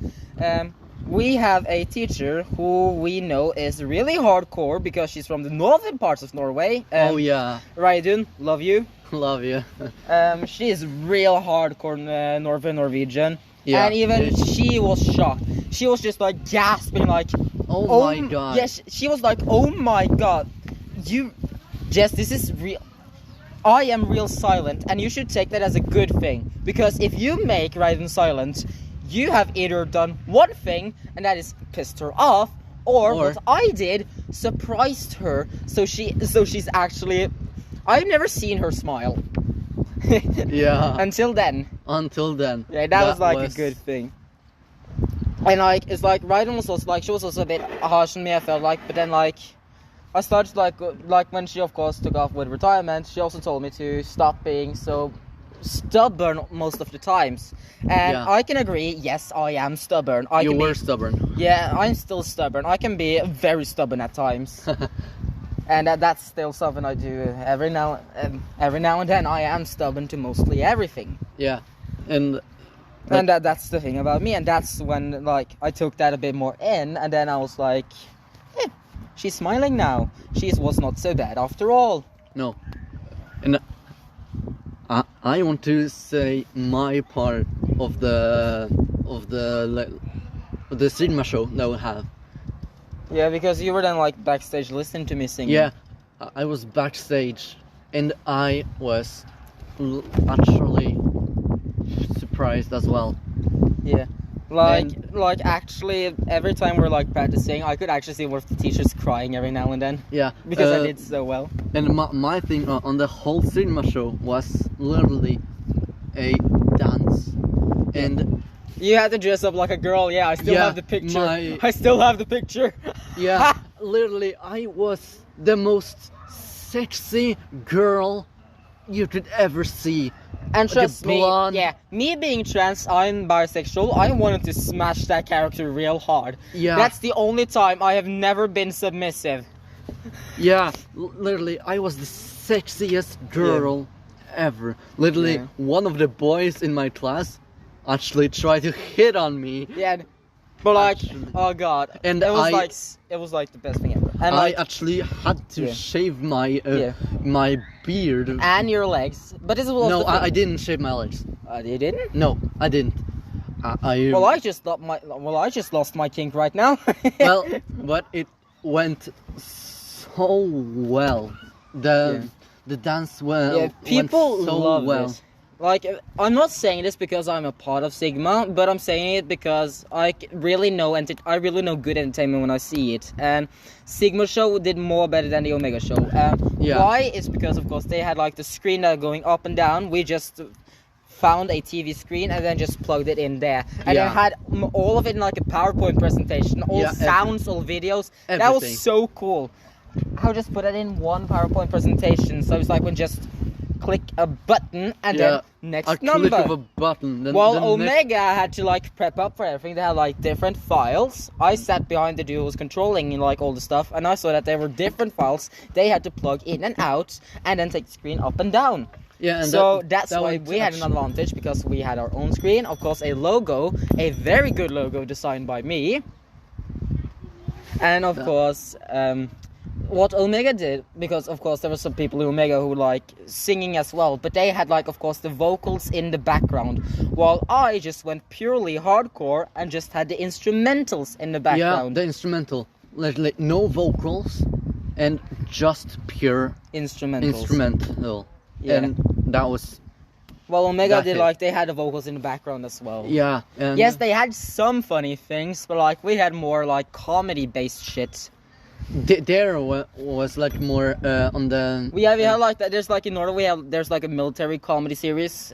we have a teacher who we know is really hardcore because she's from the northern parts of Norway. Oh yeah, Raidun, love you. Love you. She is real hardcore Norwegian. Yeah. And even she was shocked. She was just like gasping, like, oh my god. Yes, she was like, oh my god, Jess, this is real. I am real silent, and you should take that as a good thing. Because if you make Raiden silent, you have either done one thing, and that is pissed her off, or what I did, surprised her, so she's actually... I've never seen her smile. Yeah. Until then. Until then. Yeah, that was like a good thing. And like, it's like Ryden was also like, she was also a bit harsh on me, I felt like, but then like, I started like when she of course took off with retirement, she also told me to stop being so stubborn most of the times. And Yeah. I can agree, yes, I am stubborn. You were stubborn. Yeah, I'm still stubborn. I can be very stubborn at times. And that's still something I do every now and then. I am stubborn to mostly everything. Yeah. And that's the thing about me, and that's when like I took that a bit more in, and then I was like, she's smiling now. She was not so bad after all. no. And I want to say my part of the Sigma show that we have. Yeah, because you were then like backstage listening to me singing. Yeah, I was backstage, and I was actually surprised as well. Yeah. Like actually every time we're like practicing, I could actually see one of the teachers crying every now and then. Yeah, Because I did so well. And my thing on the whole Sigma show was literally a dance, and You had to dress up like a girl. Yeah, I still have the picture. I still have the picture. yeah, literally, I was the most sexy girl you could ever see. And trust me, blonde. yeah, me being trans, I'm bisexual, I wanted to smash that character real hard. Yeah. That's the only time I have never been submissive. Yeah, literally, I was the sexiest girl ever. Literally, one of the boys in my class actually tried to hit on me. Yeah, but like, Actually. oh god, And it was like the best thing ever. And I like, actually had to shave my Yeah. my beard. and your legs, but this was No, the thing. I didn't shave my legs. You didn't? No, I didn't. Well, I just lost my kink right now. Well, but it went so well. The dance people went so love well. it. Like, I'm not saying this because I'm a part of Sigma, but I'm saying it because I really know good entertainment when I see it. And Sigma show did more better than the Omega show. Why? It's because, of course, they had like the screen that going up and down. We just found a TV screen and then just plugged it in there. And then had all of it in like a PowerPoint presentation, all sounds, all videos. Everything. That was so cool. I'll just put it in one PowerPoint presentation. So it's like when just click a button and then next a number. click of a button. Well, Omega had to like prep up for everything. They had like different files. I sat behind the dude who was controlling like all the stuff, and I saw that there were different files they had to plug in and out, and then take the screen up and down. Yeah, and so that's why went we had an advantage, because we had our own screen. Of course, a logo, a very good logo designed by me, and of course, what Omega did, because of course there were some people in Omega who like singing as well, but they had like of course the vocals in the background, while I just went purely hardcore and just had the instrumentals in the background. Yeah, the instrumental, like no vocals, and just pure instrumental. Yeah. And that was. Well, Omega That's did it. like they had the vocals in the background as well. Yeah. And Yes, they had some funny things, but like we had more like comedy-based shit. There was like more on the. We had like that. There's like in Norway there's like a military comedy series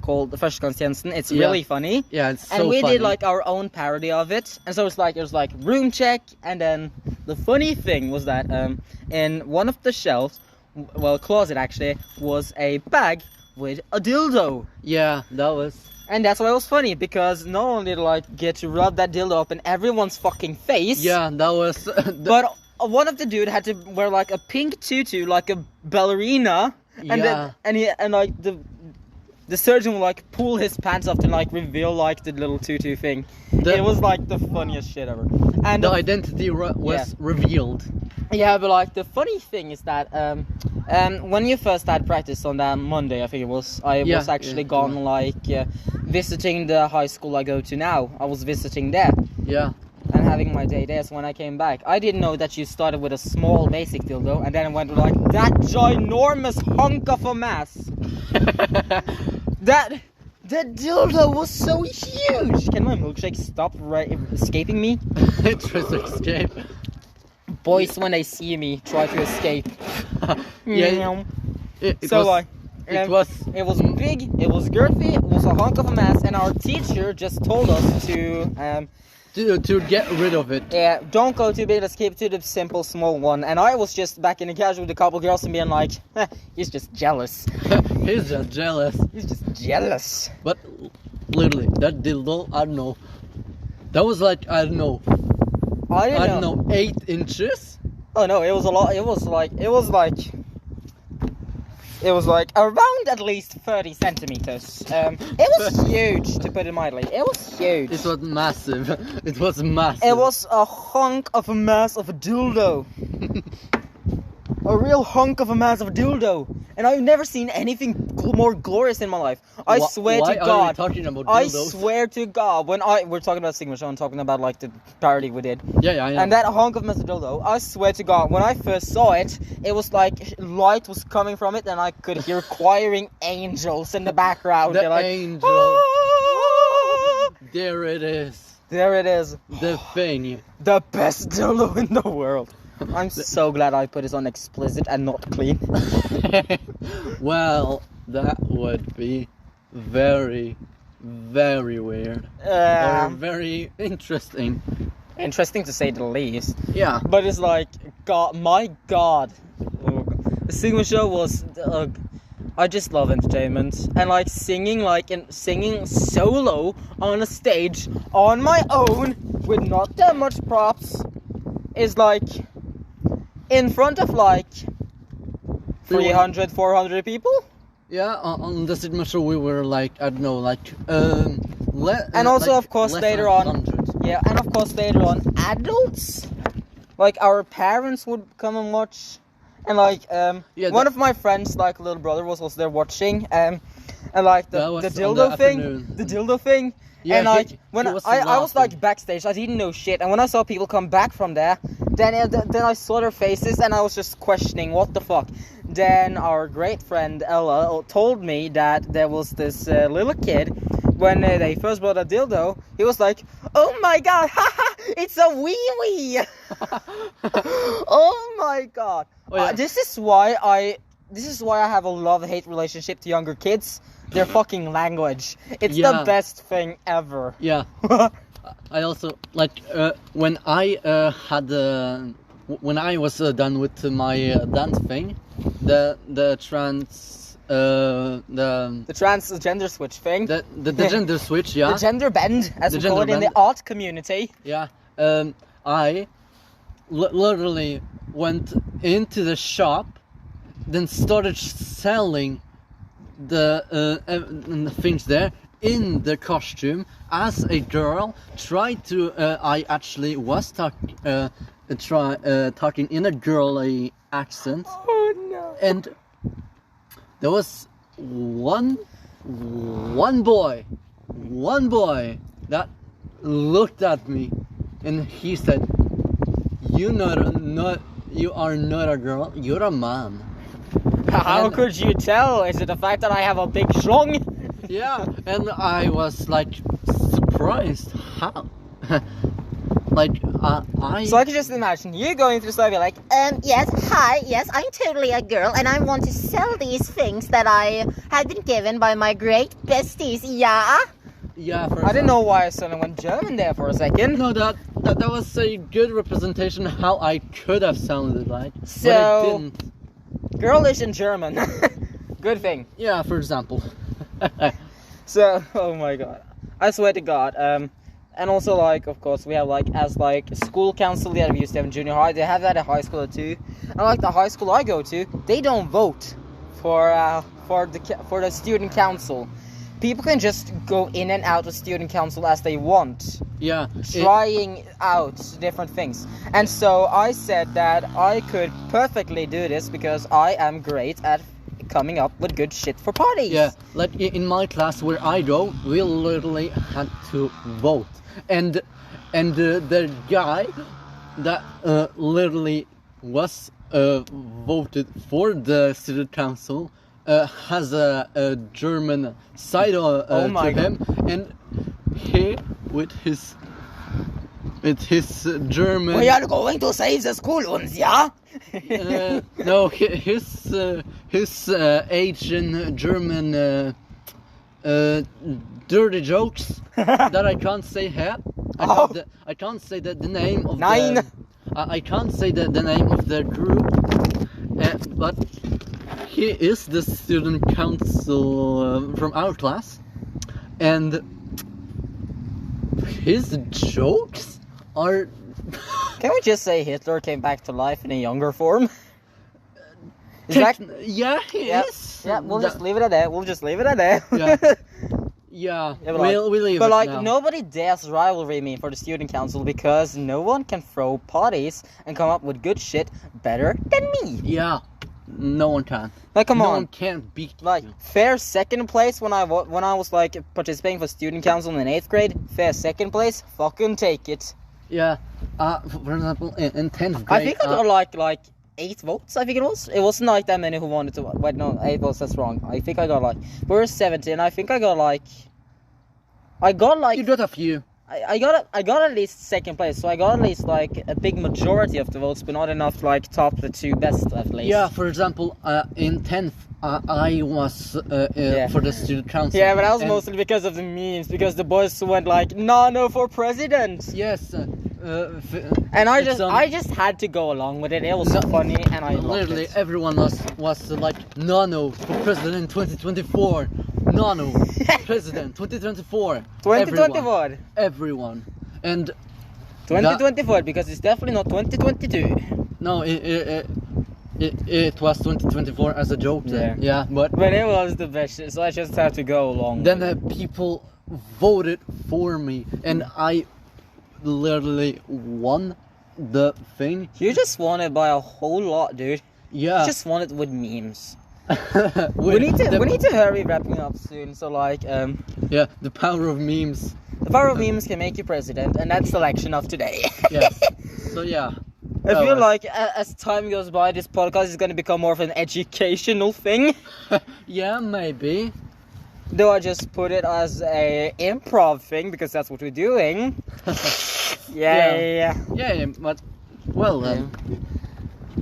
called The Førstegangstjenesten. It's really funny. Yeah, it's so And we funny. did like our own parody of it. And so it was like room check, and then the funny thing was that in one of the shelves, well, closet actually, was a bag with a dildo. Yeah, that was. And that's why it was funny, because not only did I like get to rub that dildo up in everyone's fucking face. Yeah, that was. But one of the dude had to wear like a pink tutu, like a ballerina, and like the surgeon would like pull his pants up to like reveal like the little tutu thing. It was like the funniest shit ever. And the identity was revealed. Yeah, but like the funny thing is that when you first had practice on that Monday, I think it was, I was actually gone like visiting the high school I go to now. I was visiting there. Yeah. And having my day there. So when I came back, I didn't know that you started with a small basic dildo and then went with like that ginormous hunk of a mass. That dildo was so huge. Can my milkshake stop escaping me? It tries to escape. Boys, when they see me, try to escape. Yeah. It So was, It was It was big, it was girthy, it was a hunk of a mess, and our teacher just told us to get rid of it. yeah, don't go too big, let's keep it to the simple, small one. And I was just back in the casual with a couple girls and being like, he's just jealous. He's just jealous. He's just jealous. But literally, that dildo, I don't know. That was like, I don't know, I don't know. 8 inches? Oh no, it was a lot. It was like around at least 30 centimeters. It was huge, to put it mildly. It was huge. It was massive. It was massive. It was a hunk of a mass of a dildo. A real hunk of a mass of a dildo. And I've never seen anything more glorious in my life. I swear to God. Why are we talking about I dildos? swear to God, we're talking about Sigma Show and talking about like the parody we did. Yeah. And that hunk of Mr. Dildo, I swear to God, when I first saw it, it was like light was coming from it and I could hear choiring angels in the background. The They're like, angel. "Ah!" There it is. There it is. The thing. The best dildo in the world. I'm so glad I put this on explicit and not clean. Well, that would be very, very weird. Or very interesting. Interesting to say the least. Yeah. But it's like, God, my God. The Sigma Show was, I just love entertainment. And like singing solo on a stage on my own with not that much props is like in front of like 300, 400 people. Yeah, on the Sigma Show we were like, I don't know, like, and also like of course less later than on, 100. yeah, and of course later on, adults, like our parents would come and watch, and like one of my friends, like little brother, was also there watching, and like the dildo thing. Yeah, and like he was I was like laughing. backstage, I didn't know shit, and when I saw people come back from there, then I saw their faces, and I was just questioning what the fuck. Then our great friend Ella told me that there was this little kid. When they first brought a dildo, he was like, "Oh my God, haha, it's a wee wee!" Oh my God! Oh, yeah. This is why I have a love-hate relationship to younger kids. Their fucking language. It's the best thing ever. Yeah. I also like when I when I was done with my dance thing, the transgender switch thing. The gender switch, yeah. The gender bend, as we call it in the art community. Yeah. I literally went into the shop, then started selling the things there in the costume as a girl. Tried to I actually was talking in a girly accent. Oh no! And there was one boy that looked at me and he said, you are not a girl, you're a man." How could you tell? Is it the fact that I have a big schlong? Yeah, and I was like surprised. How? Like I. So I can just imagine you going through stuff, you're like, Yes, hi, yes, I'm totally a girl, and I want to sell these things that I have been given by my great besties, yeah? Yeah, I didn't know why I suddenly went German there for a second. No, that was a good representation of how I could have sounded like, So, but it didn't. Girlish in German. Good thing. Yeah, for example. So, oh my God. I swear to God. And also, like, of course, we have, like, as, like, school council that we used to have in junior high. They have that at high school, too. And, like, the high school I go to, they don't vote for the student council. People can just go in and out of student council as they want. Yeah. Trying out different things. And so I said that I could perfectly do this because I am great at coming up with good shit for parties. Yeah, like in my class where I go, we literally had to vote. And the guy that literally was voted for the student council has a German side to him, and he with his German. We are going to save the school, uns, yeah? No, his his Asian German dirty jokes that I can't say here. I can't say the name of Nine. I can't say the name of the group, but he is the student council from our class, and his jokes are. Can we just say Hitler came back to life in a younger form? Is that... Yeah, he is. Yeah, we'll just leave it at that. Yeah, but we'll leave but it like now. nobody dares rivalry me for the student council because no one can throw parties and come up with good shit better than me. Yeah, no one can. Like, come no on. one can beat Like, you. fair second place when I was like participating for student council in 8th grade. Fair second place, fucking take it. Yeah, for example, in 10th grade. I think I got like 8 votes. I think it was. It wasn't like that many who wanted to. Wait, no, 8 votes. That's wrong. I think I got like. We were 17. I think I got like. You got a few. I got at least second place, so I got at least like a big majority of the votes, but not enough to like top the 2 best at least. Yeah, for example, in 10th, I was for the student council. Yeah, but that was mostly because of the memes, because the boys went like Nano for president. Yes. And I just had to go along with it. It was funny, and I loved literally it. everyone was like Nano for president 2024. Nano president 2024. 2024. Everyone. And 2024, because it's definitely not 2022. no, it was 2024 as a joke. Then. Yeah, but it was the best shit, so I just had to go along. then people voted for me, and I literally won the thing. You just won it by a whole lot, dude. Yeah. You just won it with memes. we need to hurry wrapping up soon. So like yeah, the power of memes. the power of memes can make you president, and that's the election of today. Yeah. So yeah. I feel like as time goes by, this podcast is going to become more of an educational thing. Yeah, maybe. Though I just put it as a improv thing because that's what we're doing. Yeah. Yeah, but well then.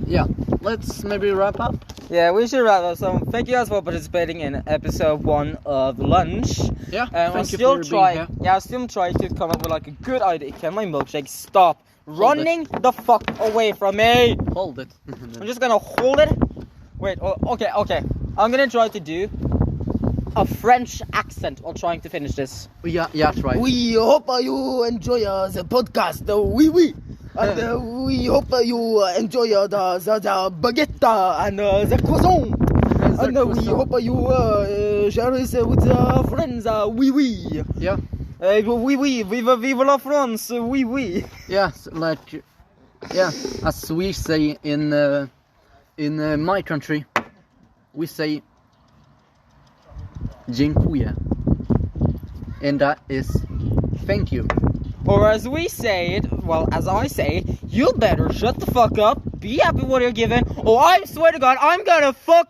Yeah, let's maybe wrap up. Yeah, we should wrap up. So thank you guys for participating in episode 1 of Lunch. Yeah, I'll still try. Yeah, I'll still try to come up with like a good idea. Can my milkshake stop running the fuck away from me? Hold it. I'm just gonna hold it. Wait. Okay. I'm gonna try to do a French accent while trying to finish this. Yeah, try. We hope you enjoy the podcast. Oui. And we hope you enjoy the baguette and the croissant. And we hope you share this with friends. Oui. Yeah. Oui. Vive la France. Oui. Yeah, as we say in my country, we say dziękuję, and that is thank you. Or as we say it, well, as I say, you better shut the fuck up, be happy with what you're given, or I swear to God, I'm gonna fuck